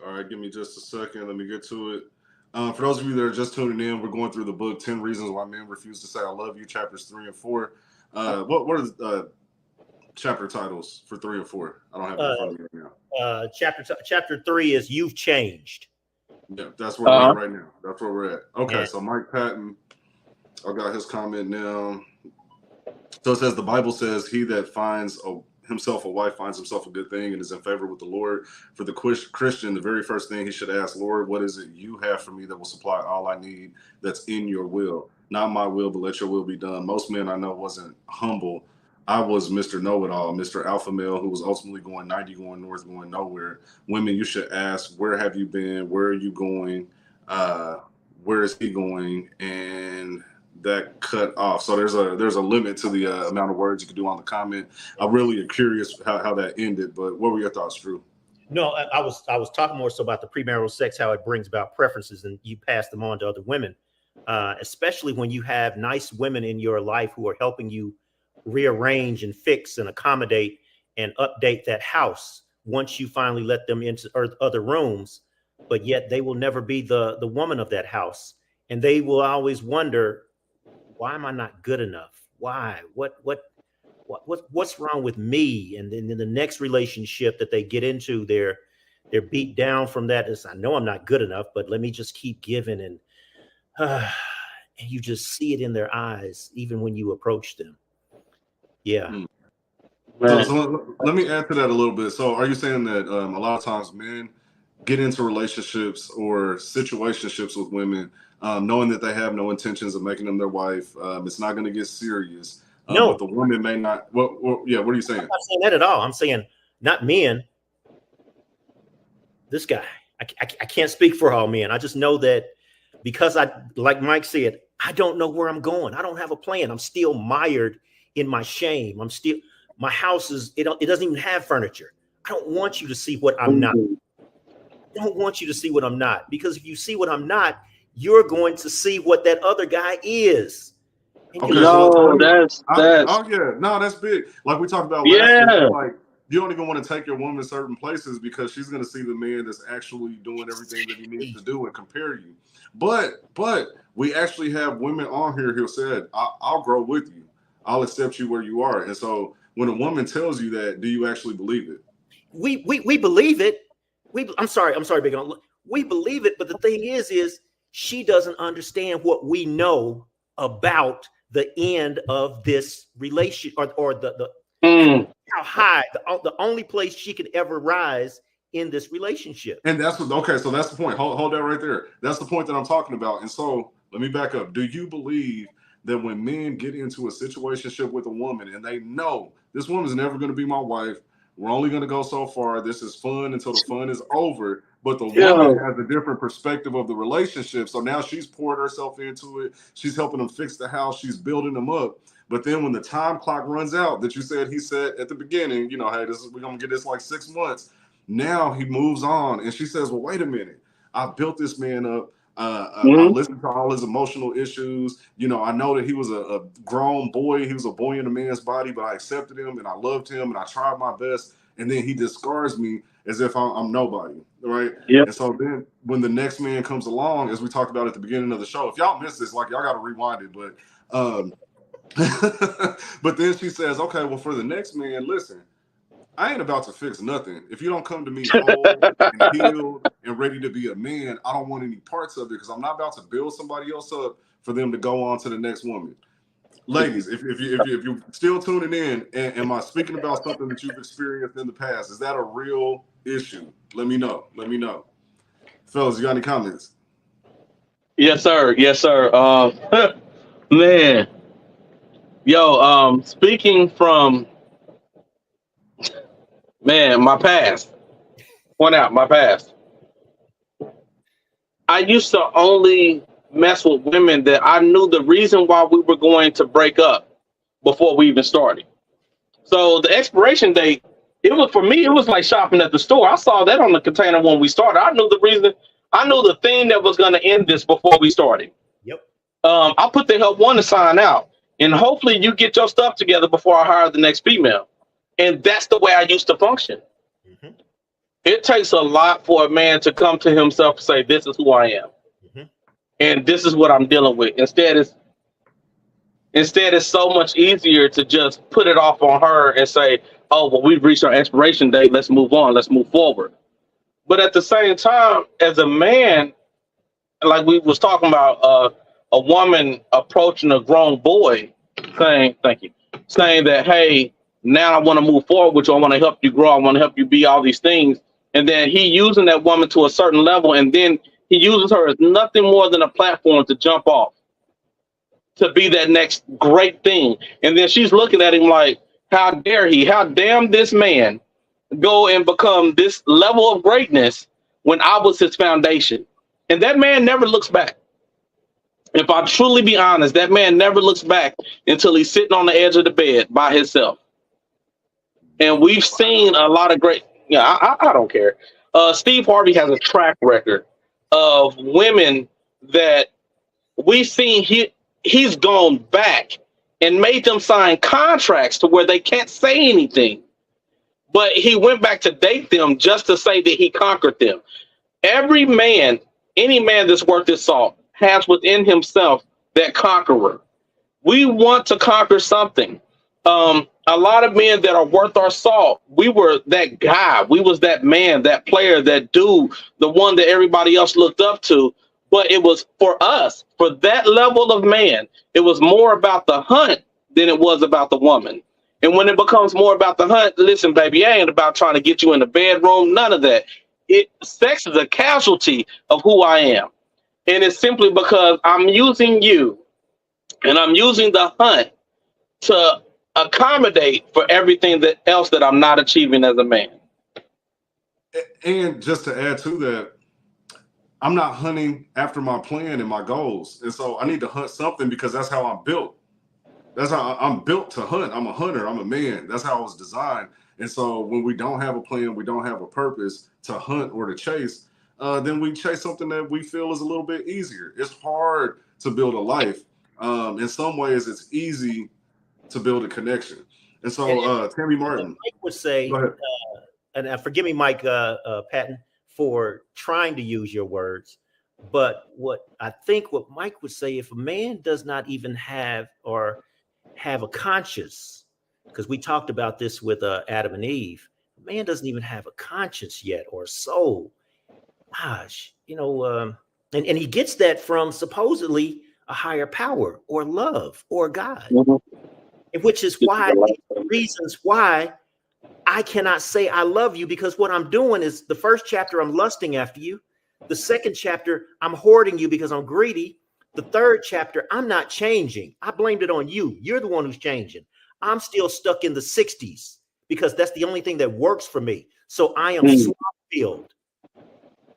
All right, give me just a second. Let me get to it. For those of you that are just tuning in, we're going through the book 10 Reasons Why Men Refuse to Say I Love You, chapters 3 and 4. What are chapter titles for 3 and 4? I don't have it in front of me right now. Chapter 3 is You've Changed. Yeah, that's where we're at right now. That's where we're at. Okay, so Mike Patton, I got his comment now. So it says, the Bible says, he that finds himself a wife finds himself a good thing and is in favor with the Lord. For the Christian, the very first thing he should ask, Lord, what is it you have for me that will supply all I need that's in your will? Not my will, but let your will be done. Most men I know wasn't humble. I was Mr. Know-It-All, Mr. Alpha Male, who was ultimately going 90, going north, going nowhere. Women, you should ask, where have you been? Where are you going? Where is he going? And that cut off. So there's a limit to the amount of words you can do on the comment. I really am curious how that ended, but what were your thoughts, Drew? No, I was talking more so about the premarital sex, how it brings about preferences and you pass them on to other women, especially when you have nice women in your life who are helping you rearrange and fix and accommodate and update that house once you finally let them into other rooms, but yet they will never be the woman of that house. And they will always wonder, why am I not good enough? Why? What's wrong with me? And then in the next relationship that they get into, they're beat down from that. I know I'm not good enough, but let me just keep giving. And you just see it in their eyes, even when you approach them. Yeah. So let me add to that a little bit. So are you saying that a lot of times men get into relationships or situationships with women knowing that they have no intentions of making them their wife? It's not going to get serious. No. But the woman may not. What are you saying? I'm not saying that at all. I'm saying not men. This guy. I can't speak for all men. I just know that because like Mike said, I don't know where I'm going. I don't have a plan. I'm still mired in my shame. My house it doesn't even have furniture. I don't want you to see what I'm not. I don't want you to see what I'm not, because if you see what I'm not, you're going to see what that other guy is. Okay, that's big. Like we talked about last week, like you don't even want to take your woman to certain places because she's going to see the man that's actually doing everything that he needs to do and compare you. But we actually have women on here who said, I'll grow with you. I'll accept you where you are. And so when a woman tells you that, do you actually believe it? We believe it. I'm sorry, Big On. We believe it, but the thing is she doesn't understand what we know about the end of this relation, or the how high the only place she could ever rise in this relationship. And that's so that's the point. Hold that right there. That's the point that I'm talking about. And so let me back up. Do you believe that when men get into a situationship with a woman and they know this woman's never going to be my wife, we're only going to go so far. This is fun until the fun is over. But the woman has a different perspective of the relationship. So now she's poured herself into it. She's helping them fix the house. She's building them up. But then when the time clock runs out that he said at the beginning, you know, hey, we're going to get this like 6 months. Now he moves on. And she says, well, wait a minute. I built this man up. I listened to all his emotional issues. You know, I know that he was a grown boy. He was a boy in a man's body, but I accepted him and I loved him and I tried my best. And then he discards me as if I'm nobody, right? Yep. And so then when the next man comes along, as we talked about at the beginning of the show, if y'all missed this, like y'all got to rewind it. But but then she says, okay, well, for the next man, listen, I ain't about to fix nothing. If you don't come to me whole and healed and ready to be a man, I don't want any parts of it because I'm not about to build somebody else up for them to go on to the next woman. Ladies, if you're still tuning in, am I speaking about something that you've experienced in the past? Is that a real issue? Let me know. Let me know. Fellas, you got any comments? Yes, sir. Yes, sir. Man. Yo, speaking from my past. Point out my past. I used to only mess with women that I knew the reason why we were going to break up before we even started. So the expiration date, it was like shopping at the store. I saw that on the container when we started. I knew the thing that was going to end this before we started. Yep. I put the help one to sign out, and hopefully you get your stuff together before I hire the next female. And that's the way I used to function. Mm-hmm. It takes a lot for a man to come to himself and say, this is who I am. Mm-hmm. And this is what I'm dealing with. Instead, it's so much easier to just put it off on her and say, oh, well, we've reached our expiration date. Let's move on. Let's move forward. But at the same time, as a man, like we was talking about a woman approaching a grown boy saying that, hey, now I want to move forward with you. I want to help you grow. I want to help you be all these things. And then he using that woman to a certain level. And then he uses her as nothing more than a platform to jump off, to be that next great thing. And then she's looking at him like, how dare he? How damn this man go and become this level of greatness when I was his foundation? And that man never looks back. If I truly be honest, that man never looks back until he's sitting on the edge of the bed by himself. And we've seen a lot of great, I don't care. Steve Harvey has a track record of women that we've seen he's gone back and made them sign contracts to where they can't say anything. But he went back to date them just to say that he conquered them. Every man, any man that's worth his salt, has within himself that conqueror. We want to conquer something. A lot of men that are worth our salt, we were that guy. We was that man, that player, that dude, the one that everybody else looked up to. But it was for us, for that level of man, it was more about the hunt than it was about the woman. And when it becomes more about the hunt, listen, baby, I ain't about trying to get you in the bedroom. None of that. Sex is a casualty of who I am. And it's simply because I'm using you and I'm using the hunt to accommodate for everything else that I'm not achieving as a man. And just to add to that, I'm not hunting after my plan and my goals. And so I need to hunt something because that's how I'm built. That's how I'm built to hunt. I'm a hunter. I'm a man. That's how I was designed. And so when we don't have a plan, we don't have a purpose to hunt or to chase, then we chase something that we feel is a little bit easier. It's hard to build a life. In some ways, it's easy to build a connection. And so Tammy Martin. Mike would say, and forgive me, Mike Patton, for trying to use your words, but what Mike would say, if a man does not even have a conscience, because we talked about this with Adam and Eve, a man doesn't even have a conscience yet or a soul. Gosh, and he gets that from supposedly a higher power or love or God, which is why reasons why I cannot say I love you, because what I'm doing is the first chapter, I'm lusting after you. The second chapter, I'm hoarding you because I'm greedy. The third chapter, I'm not changing. I blamed it on you. You're the one who's changing. I'm still stuck in the 60s because that's the only thing that works for me. So I am swap-filled.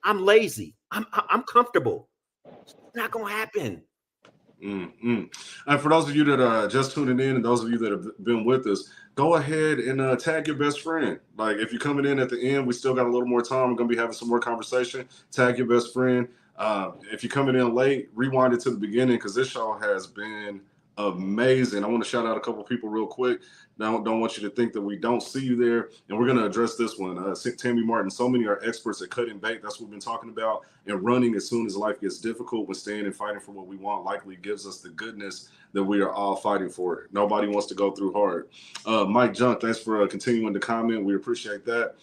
I'm lazy. I'm comfortable. It's not gonna happen. And for those of you that are just tuning in, and those of you that have been with us, go ahead and tag your best friend. Like, if you're coming in at the end, we still got a little more time. We're gonna be having some more conversation. Tag your best friend. If you're coming in late, rewind it to the beginning, because this show has been amazing. I want to shout out a couple people real quick. Don't want you to think that we don't see you there. And we're going to address this one. Tammy Martin, so many are experts at cutting bait. That's what we've been talking about. And running as soon as life gets difficult, when staying and fighting for what we want likely gives us the goodness that we are all fighting for. Nobody wants to go through hard. Mike Junk, thanks for continuing to comment. We appreciate that.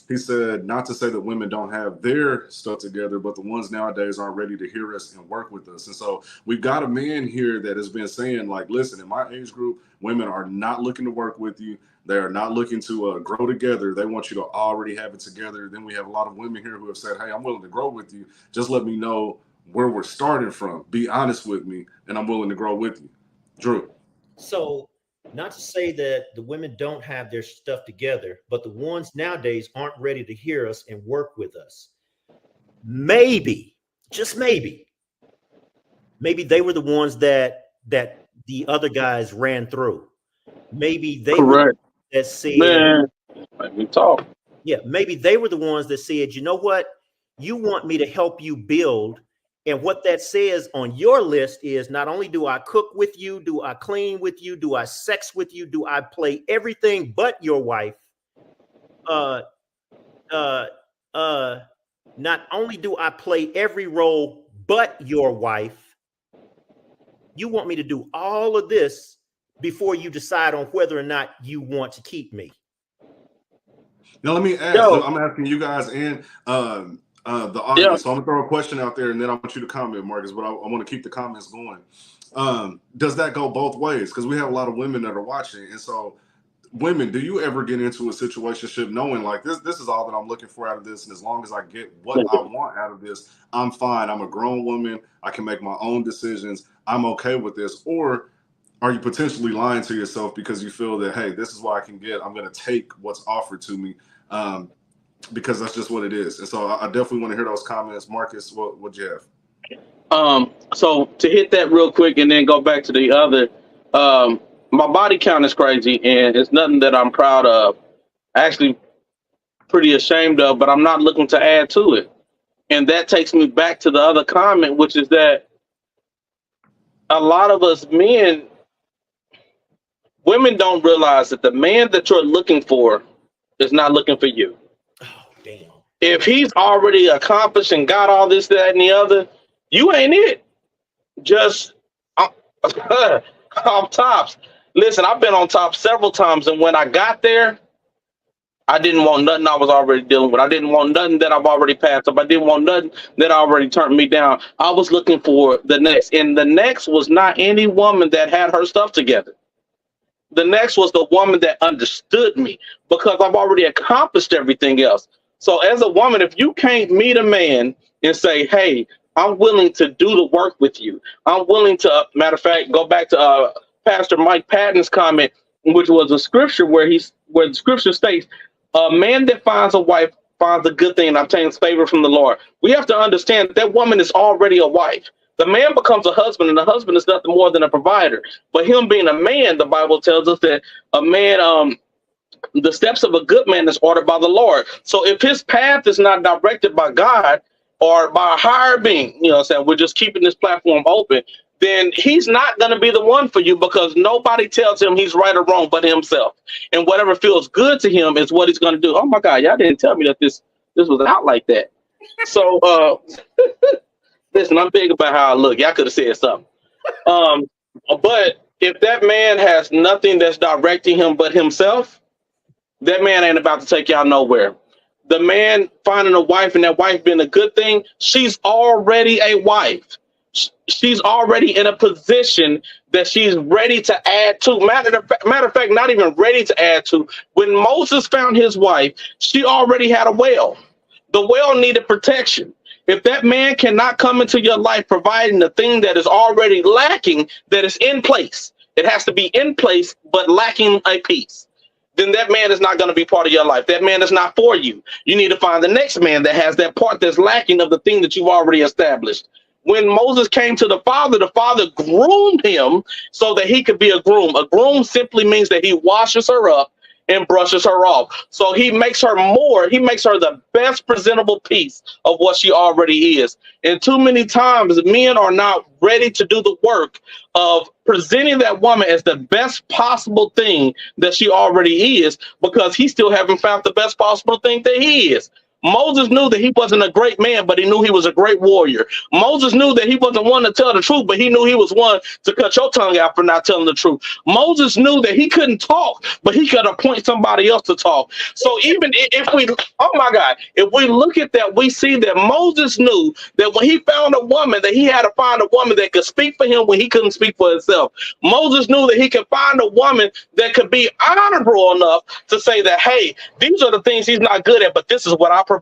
He said, not to say that women don't have their stuff together, but the ones nowadays aren't ready to hear us and work with us. And so we've got a man here that has been saying, like, listen, in my age group, women are not looking to work with you. They are not looking to grow together. They want you to already have it together. Then we have a lot of women here who have said, hey, I'm willing to grow with you. Just let me know where we're starting from. Be honest with me, and I'm willing to grow with you. Drew. So, not to say that the women don't have their stuff together, but the ones nowadays aren't ready to hear us and work with us. Maybe, just maybe they were the ones that the other guys ran through. Maybe they were that said, man, let me talk. Yeah, maybe they were the ones that said, you know what? You want me to help you build. And what that says on your list is, not only do I cook with you, do I clean with you, do I sex with you, do I play everything but your wife? Not only do I play every role but your wife, you want me to do all of this before you decide on whether or not you want to keep me. Now, let me ask. I'm asking you guys and the audience. Yeah. So I'm gonna throw a question out there, and then I want you to comment, Marcus. But I want to keep the comments going. Does that go both ways? Because we have a lot of women that are watching, and so, women, do you ever get into a situationship knowing, like, this is all that I'm looking for out of this, and as long as I get what I want out of this, I'm fine. I'm a grown woman. I can make my own decisions. I'm okay with this. Or are you potentially lying to yourself because you feel that, hey, this is what I can get. I'm going to take what's offered to me. Because that's just what it is. And so I definitely want to hear those comments. Marcus, what'd you have? So to hit that real quick and then go back to the other, my body count is crazy and it's nothing that I'm proud of. Actually pretty ashamed of, but I'm not looking to add to it. And that takes me back to the other comment, which is that a lot of us women don't realize that the man that you're looking for is not looking for you. Oh, damn. If he's already accomplished and got all this, that, and the other, you ain't it. Just off tops. Listen, I've been on top several times, and when I got there, I didn't want nothing I was already dealing with. I didn't want nothing that I've already passed up. I didn't want nothing that already turned me down. I was looking for the next, and the next was not any woman that had her stuff together. The next was the woman that understood me, because I've already accomplished everything else. So as a woman, if you can't meet a man and say, hey, I'm willing to do the work with you. I'm willing to, matter of fact, go back to Pastor Mike Patton's comment, which was a scripture where the scripture states, a man that finds a wife finds a good thing and obtains favor from the Lord. We have to understand that woman is already a wife. The man becomes a husband, and the husband is nothing more than a provider. But him being a man, the Bible tells us that a man, the steps of a good man is ordered by the Lord. So if his path is not directed by God or by a higher being, you know what I'm saying, we're just keeping this platform open, then he's not going to be the one for you, because nobody tells him he's right or wrong but himself. And whatever feels good to him is what he's going to do. Oh, my God, y'all didn't tell me that this was out like that. So, listen, I'm big about how I look. Y'all could have said something. But if that man has nothing that's directing him but himself, that man ain't about to take y'all nowhere. The man finding a wife and that wife being a good thing, she's already a wife. She's already in a position that she's ready to add to. Matter of fact, not even ready to add to. When Moses found his wife, she already had a well. The well needed protection. If that man cannot come into your life providing the thing that is already lacking, that is in place, it has to be in place, but lacking a piece, then that man is not going to be part of your life. That man is not for you. You need to find the next man that has that part that's lacking of the thing that you've already established. When Moses came to the father groomed him so that he could be a groom. A groom simply means that he washes her up and brushes her off. So he makes her the best presentable piece of what she already is. And too many times men are not ready to do the work of presenting that woman as the best possible thing that she already is, because he still haven't found the best possible thing that he is. Moses knew that he wasn't a great man, but he knew he was a great warrior. Moses knew that he wasn't one to tell the truth, but he knew he was one to cut your tongue out for not telling the truth. Moses knew that he couldn't talk, but he could appoint somebody else to talk. So even if we, oh my God, if we look at that, we see that Moses knew that when he found a woman, that he had to find a woman that could speak for him when he couldn't speak for himself. Moses knew that he could find a woman that could be honorable enough to say that, hey, these are the things he's not good at, but this is what I provide.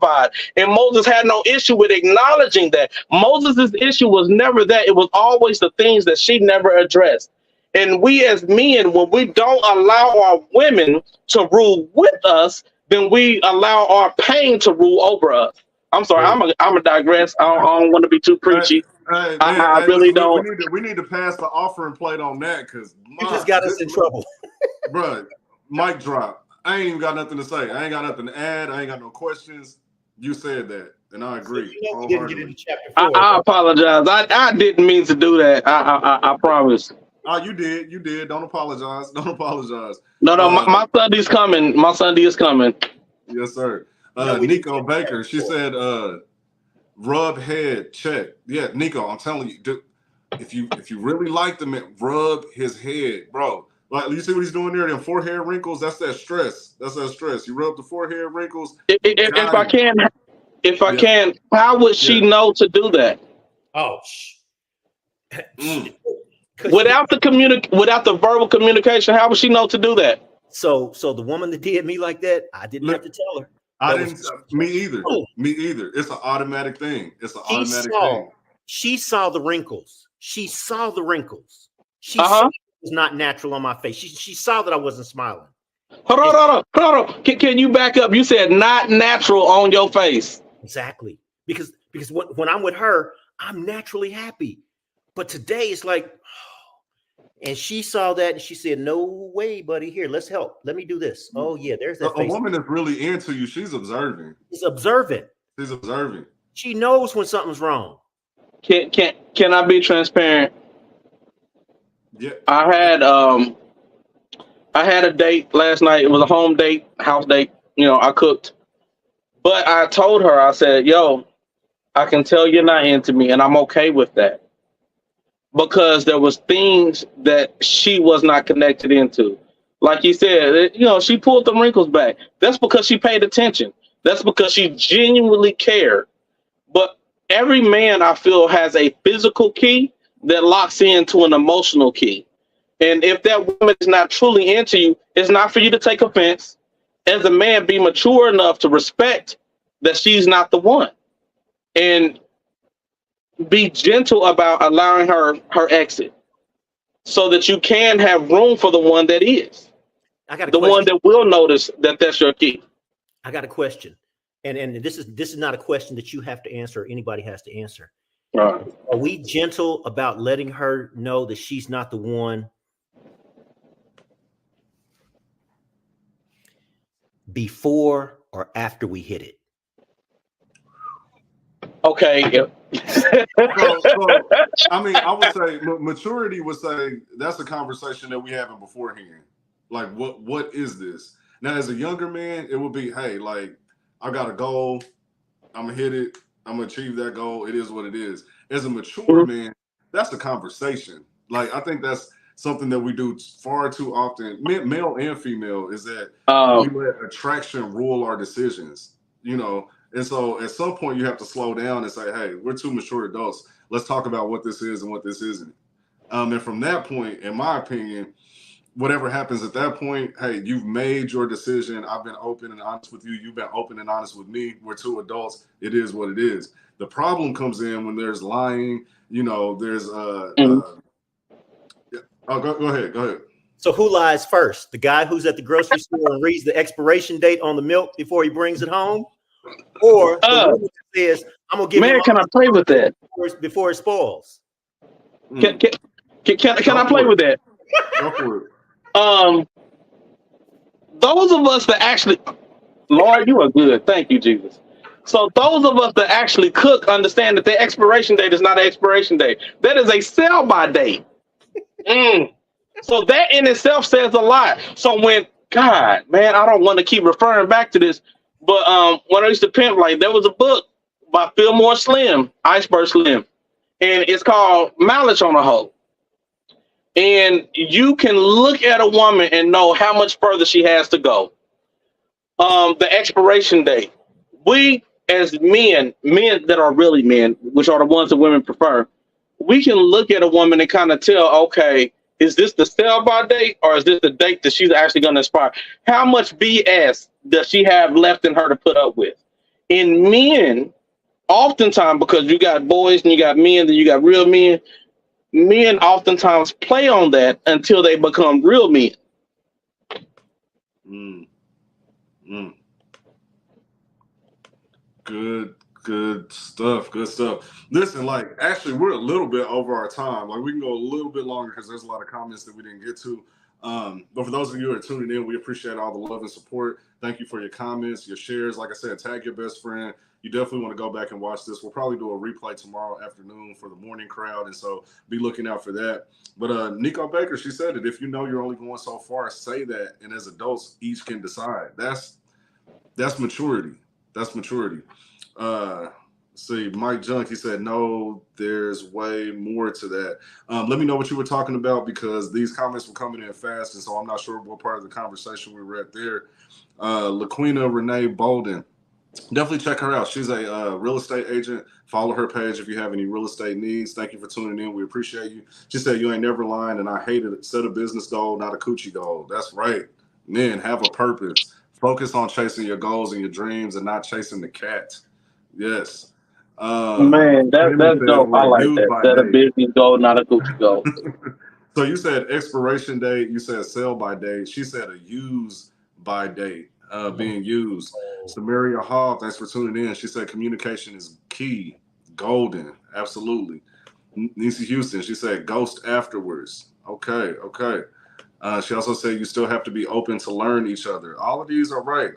And Moses had no issue with acknowledging that. Moses' issue was never that. It was always the things that she never addressed. And we as men, when we don't allow our women to rule with us, then we allow our pain to rule over us. I'm sorry, I'm a digress. I don't want to be too preachy. I really don't. We need to pass the offering plate on that, because you just got us in trouble. Bro, mic drop. I ain't even got nothing to say. I ain't got nothing to add. I ain't got no questions. You said that, and I agree. So you know we didn't get into chapter 4. I apologize. I didn't mean to do that. I promise. Oh, you did. You did. Don't apologize. Don't apologize. No, my Sunday's coming. My Sunday is coming. Yes, sir. Nico Baker, she said, rub head, check. Yeah, Nico, I'm telling you, dude, if you really like the man, rub his head, bro. Like, you see what he's doing there? Them forehead wrinkles. That's that stress. That's that stress. You rub the forehead wrinkles. If I can, how would she know to do that? Oh, without the verbal communication, how would she know to do that? So the woman that did me like that, I didn't have to tell her. Me either. Me either. It's an automatic thing. It's an automatic thing. She saw the wrinkles. She saw the wrinkles. She saw it was not natural on my face. She saw that I wasn't smiling. Hold on. Can you back up? You said not natural on your face. Exactly. Because when I'm with her, I'm naturally happy. But today it's like, and she saw that and she said, no way, buddy. Here, let's help. Let me do this. Oh, yeah, there's that face. A woman that's really into you, she's observing. She's observant. She's observing. She knows when something's wrong. Can I be transparent? Yeah. I had a date last night. It was a home date, house date. You know, I cooked. But I told her, I said, yo, I can tell you're not into me, and I'm okay with that. Because there was things that she was not connected into. Like you said, you know, she pulled the wrinkles back. That's because she paid attention. That's because she genuinely cared. But every man, I feel, has a physical key that locks into an emotional key. And if that woman is not truly into you, it's not for you to take offense. As a man, be mature enough to respect that she's not the one. And be gentle about allowing her exit so that you can have room for the one that is. One that will notice that that's your key. I got a question. And this is not a question that you have to answer. Anybody has to answer. Right. Are we gentle about letting her know that she's not the one before or after we hit it? Okay. I mean, I would say maturity would say that's a conversation that we having beforehand. Like, what is this? Now, as a younger man, it would be, hey, like, I got a goal. I'm gonna hit it. I'm gonna achieve that goal. It is what it is. As a mature man, that's a conversation. Like, I think that's something that we do far too often, male and female, is that we let attraction rule our decisions, you know? And so at some point you have to slow down and say, hey, we're two mature adults. Let's talk about what this is and what this isn't. And from that point, in my opinion, whatever happens at that point, hey, you've made your decision. I've been open and honest with you. You've been open and honest with me. We're two adults. It is what it is. The problem comes in when there's lying. You know, there's oh, go ahead. Go ahead. So who lies first? The guy who's at the grocery store and reads the expiration date on the milk before he brings it home, or the woman that says, "I'm gonna give man, him can I play with that before it spoils"? Can I play with that? Go for it. Those of us that actually, Lord, you are good. Thank you, Jesus. So those of us that actually cook understand that the expiration date is not an expiration date. That is a sell by date. So that in itself says a lot. So when, God, man, I don't want to keep referring back to this, but when I used to pimp, like there was a book by Fillmore Slim, Iceberg Slim, and it's called Mileage on a Hoe. And you can look at a woman and know how much further she has to go. The expiration date. We as men that are really men, which are the ones that women prefer, we can look at a woman and kind of tell, okay, is this the sell by date or is this the date that she's actually going to expire? How much BS does she have left in her to put up with? In men, oftentimes, because you got boys and you got men, then you got real men, men oftentimes play on that until they become real men. Good stuff. Good stuff. Listen, like, actually, we're a little bit over our time. Like, we can go a little bit longer because there's a lot of comments that we didn't get to. But for those of you who are tuning in, we appreciate all the love and support. Thank you for your comments, your shares. Like I said, tag your best friend. You definitely want to go back and watch this. We'll probably do a replay tomorrow afternoon for the morning crowd, and so be looking out for that. But Nico Baker, she said it. If you know you're only going so far, say that. And as adults, each can decide. That's maturity. That's maturity. See, Mike Junk, he said, no, there's way more to that. Let me know what you were talking about because these comments were coming in fast, and so I'm not sure what part of the conversation we were at there. LaQuina Renee Bolden, definitely check her out. She's a real estate agent. Follow her page if you have any real estate needs. Thank you for tuning in. We appreciate you. She said, you ain't never lying, and I hate it. Set a business goal, not a coochie goal. That's right. Men, have a purpose. Focus on chasing your goals and your dreams and not chasing the cat. Yes. Man, that's dope. I like that. Set a business goal, not a coochie goal. So you said expiration date. You said sell by date. She said a use by date, being used. Samaria Hall, thanks for tuning in. She said communication is key. Golden. Absolutely. Niecy Houston, she said ghost afterwards. Okay. She also said you still have to be open to learn each other. All of these are right.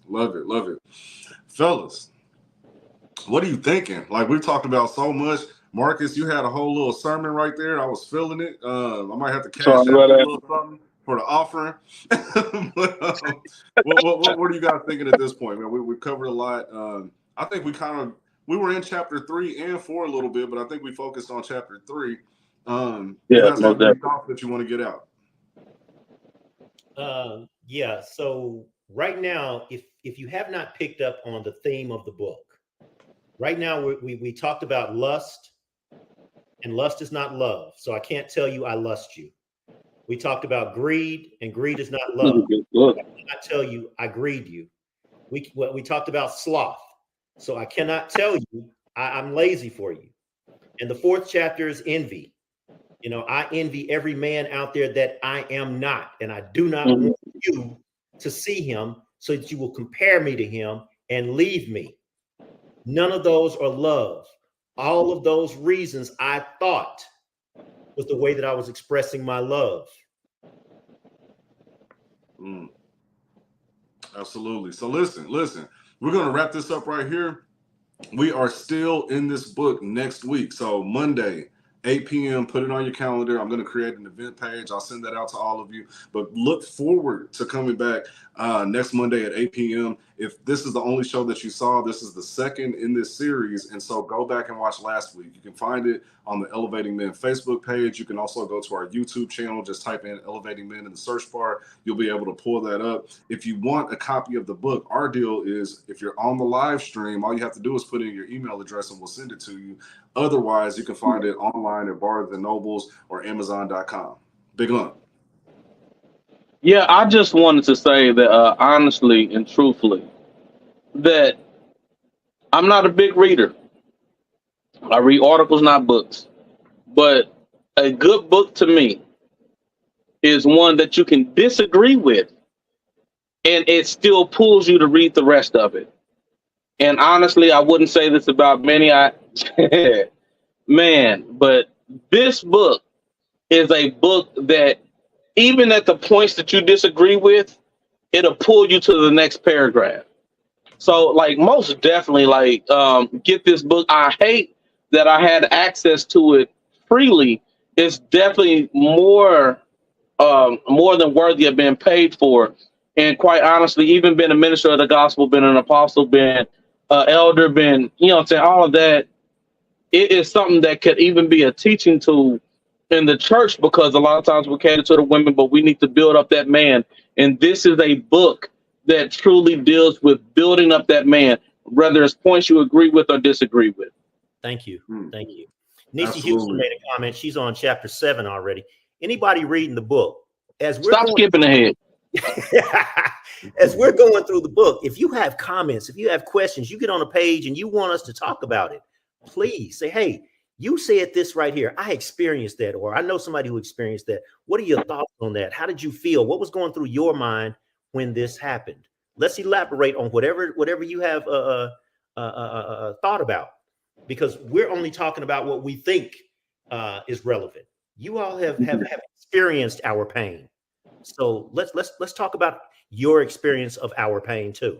Love it. Fellas, what are you thinking? Like, we've talked about so much. Marcus, you had a whole little sermon right there. I was feeling it. I might have to cash out a little something for the offering. But, what are you guys thinking at this point, man? We covered a lot. I think we were in chapter 3 and 4 a little bit, but I think we focused on chapter 3. You guys have any thoughts that you want to get out? Yeah. So right now, if you have not picked up on the theme of the book, right now we talked about lust, and lust is not love. So I can't tell you I lust you. We talked about greed, and greed is not love. I cannot tell you I greed you. We talked about sloth. So I cannot tell you I'm lazy for you. And the 4th chapter is envy. You know, I envy every man out there that I am not, and I do not want you to see him so that you will compare me to him and leave me. None of those are love. All of those reasons I thought was the way that I was expressing my love. Absolutely. So listen, we're going to wrap this up right here. We are still in this book next week. So Monday, 8 p.m., put it on your calendar. I'm going to create an event page. I'll send that out to all of you. But look forward to coming back next Monday at 8 p.m. If this is the only show that you saw, this is the second in this series. And so go back and watch last week. You can find it on the Elevating Men Facebook page. You can also go to our YouTube channel. Just type in Elevating Men in the search bar. You'll be able to pull that up. If you want a copy of the book, our deal is if you're on the live stream, all you have to do is put in your email address and we'll send it to you. Otherwise, you can find it online at Barnes & Nobles or Amazon.com. Big lump. Yeah, I just wanted to say that honestly and truthfully that I'm not a big reader. I read articles, not books. But a good book to me is one that you can disagree with and it still pulls you to read the rest of it. And honestly, I wouldn't say this about many. I man, but this book is a book that even at the points that you disagree with, it'll pull you to the next paragraph. So like most definitely like get this book. I hate that I had access to it freely. It's definitely more than worthy of being paid for. And quite honestly, even being a minister of the gospel, being an apostle, being an elder, being, you know what I'm saying, all of that, it is something that could even be a teaching tool in the church because a lot of times we cater to the women, but we need to build up that man. And this is a book that truly deals with building up that man, whether it's points you agree with or disagree with. Thank you. Thank you. Nisi Houston Absolutely. made a comment. She's on chapter 7 already. Anybody reading the book? As we're Stop going, skipping ahead. as we're going through the book, if you have comments, if you have questions, you get on a page and you want us to talk about it, please say, hey, you said this right here. I experienced that, or I know somebody who experienced that. What are your thoughts on that? How did you feel? What was going through your mind when this happened? Let's elaborate on whatever you have thought about, because we're only talking about what we think is relevant. You all have experienced our pain, so let's talk about your experience of our pain too.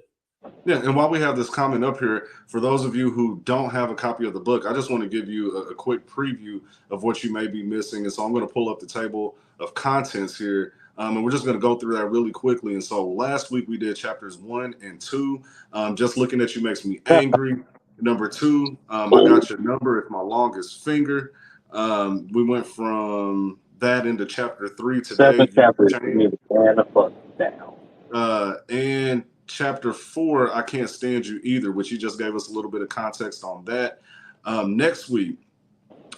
Yeah, and while we have this comment up here, for those of you who don't have a copy of the book, I just want to give you a quick preview of what you may be missing. And so I'm going to pull up the table of contents here, and we're just going to go through that really quickly. And so last week we did chapters 1 and 2. Just looking at you makes me angry. Number 2, I got your number. It's my longest finger. We went from that into chapter 3 today. 7 chapters. You need to stand the fuck down. And chapter 4, I can't stand you either, which you just gave us a little bit of context on that. Next week,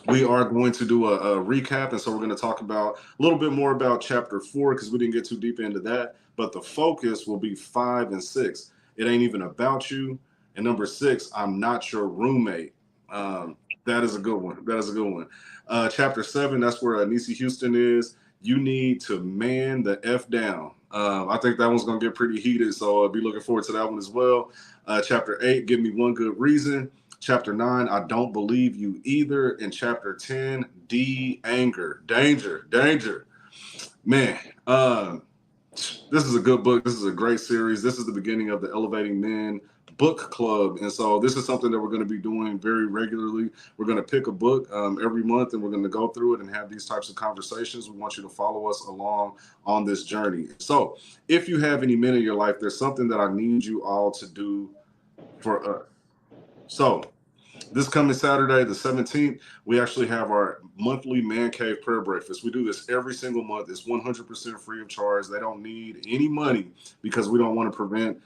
we are going to do a recap. And so we're going to talk about a little bit more about chapter 4 because we didn't get too deep into that. But the focus will be 5 and 6. It ain't even about you. And number 6, I'm not your roommate. That is a good one. That is a good one. Chapter 7, that's where Nisi Houston is. You need to man the F down. I think that one's going to get pretty heated, so I'll be looking forward to that one as well. Chapter 8, give me one good reason. Chapter 9, I don't believe you either. And chapter 10, D, anger, danger. Man, this is a good book. This is a great series. This is the beginning of the Elevating Men book club. And so this is something that we're going to be doing very regularly. We're going to pick a book every month and we're going to go through it and have these types of conversations. We want you to follow us along on this journey. So if you have any men in your life, there's something that I need you all to do for us. So this coming Saturday, the 17th, we actually have our monthly Man Cave Prayer Breakfast. We do this every single month. It's 100% free of charge. They don't need any money because we don't want to prevent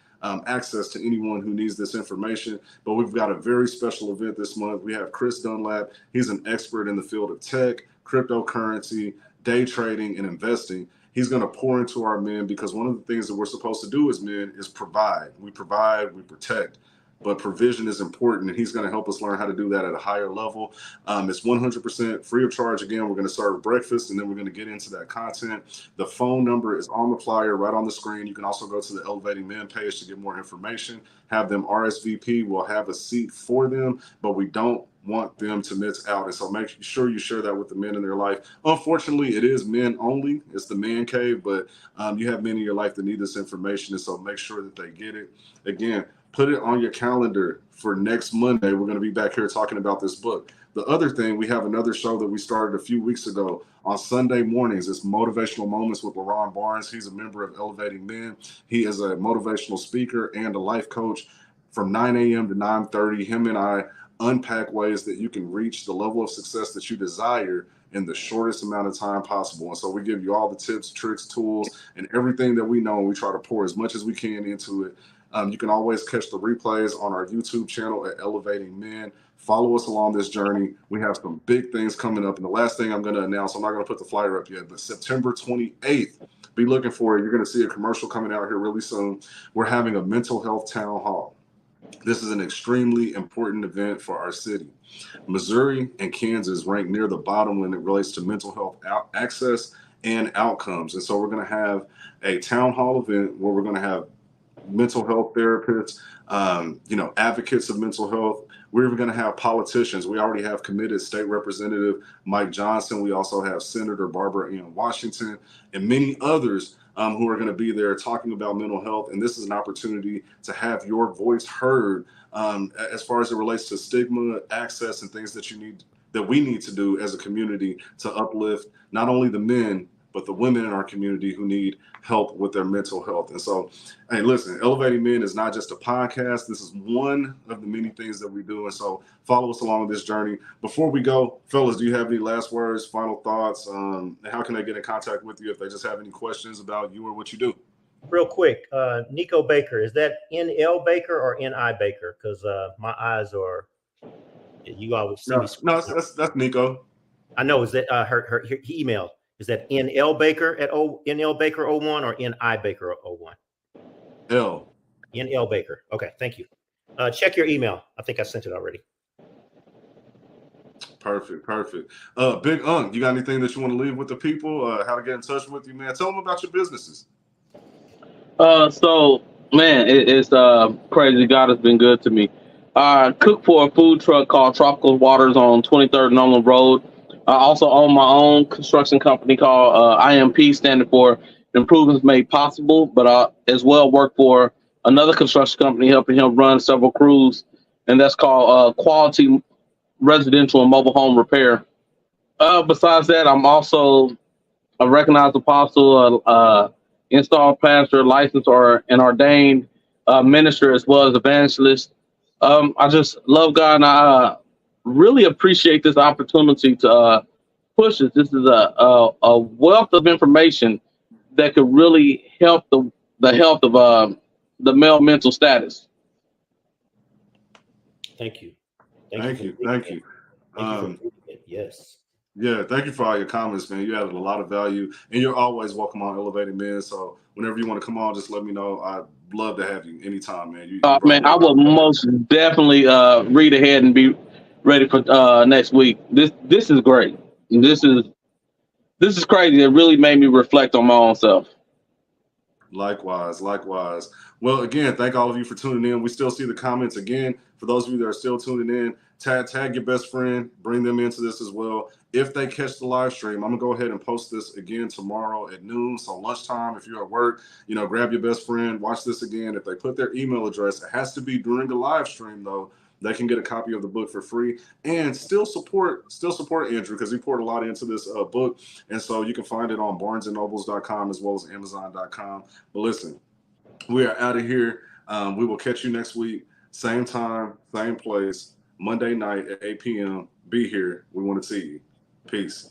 access to anyone who needs this information. But we've got a very special event this month. We have Chris Dunlap. He's an expert in the field of tech, cryptocurrency, day trading, and investing. He's going to pour into our men because one of the things that we're supposed to do as men is provide. We provide, we protect. But provision is important, and he's going to help us learn how to do that at a higher level. It's 100% free of charge. Again, we're going to serve breakfast, and then we're going to get into that content. The phone number is on the flyer right on the screen. You can also go to the Elevating Men page to get more information. Have them RSVP. We'll have a seat for them, but we don't want them to miss out. And so make sure you share that with the men in their life. Unfortunately, it is men only. It's the Man Cave, but you have men in your life that need this information, and so make sure that they get it. Again, put it on your calendar for next Monday. We're going to be back here talking about this book. The other thing, we have another show that we started a few weeks ago on Sunday mornings. It's Motivational Moments with LaRon Barnes. He's a member of Elevating Men. He is a motivational speaker and a life coach. From 9 a.m. to 9:30, him and I unpack ways that you can reach the level of success that you desire in the shortest amount of time possible. And so we give you all the tips, tricks, tools, and everything that we know, and we try to pour as much as we can into it. You can always catch the replays on our YouTube channel at Elevating Men. Follow us along this journey. We have some big things coming up. And the last thing I'm going to announce, I'm not going to put the flyer up yet, but September 28th, be looking for it. You're going to see a commercial coming out here really soon. We're having a mental health town hall. This is an extremely important event for our city. Missouri and Kansas rank near the bottom when it relates to mental health access and outcomes. And so we're going to have a town hall event where we're going to have mental health therapists, advocates of mental health. We're even going to have politicians. We already have committed State Representative Mike Johnson. We also have Senator Barbara Ann Washington and many others who are going to be there talking about mental health. And this is an opportunity to have your voice heard as far as it relates to stigma, access, and things that we need to do as a community to uplift not only the men, but the women in our community who need help with their mental health. And so, hey, listen, Elevating Men is not just a podcast. This is one of the many things that we do. And so follow us along this journey. Before we go, fellas, do you have any last words, final thoughts? And how can they get in contact with you if they just have any questions about you or what you do? Real quick, Nico Baker, is that NL Baker or NI Baker? Because my eyes are, you always see me. No, that's Nico. I know. Is that her email? Is that NL Baker at NL Baker 01 or NI Baker 01? L. NL Baker. Okay, thank you. Check your email. I think I sent it already. Perfect. Big Unk, you got anything that you want to leave with the people? How to get in touch with you, man? Tell them about your businesses. So, man, it's crazy. God has been good to me. I cook for a food truck called Tropical Waters on 23rd Nolan Road. I also own my own construction company called IMP, standing for Improvements Made Possible, but I as well work for another construction company helping him run several crews, and that's called Quality Residential and Mobile Home Repair. Besides that, I'm also a recognized apostle, installed pastor, licensed or an ordained minister, as well as evangelist. I just love God, and I really appreciate this opportunity to push this. This is a wealth of information that could really help the health of the male mental status. Thank you. Thank you. Yes. Yeah, thank you for all your comments, man. You added a lot of value, and you're always welcome on Elevating Men. So whenever you want to come on, just let me know. I'd love to have you anytime, man. Man, I will most definitely read ahead and be ready for next week. This is great. This is crazy. It really made me reflect on my own self. Likewise. Well, again, thank all of you for tuning in. We still see the comments. Again, for those of you that are still tuning in, tag your best friend, bring them into this as well. If they catch the live stream, I'm gonna go ahead and post this again tomorrow at noon. So lunchtime, if you're at work, grab your best friend, watch this again. If they put their email address, it has to be during the live stream though. They can get a copy of the book for free and still support Andrew, because he poured a lot into this book. And so you can find it on barnesandnobles.com as well as amazon.com. But listen, we are out of here. We will catch you next week. Same time, same place, Monday night at 8 p.m. Be here. We want to see you. Peace.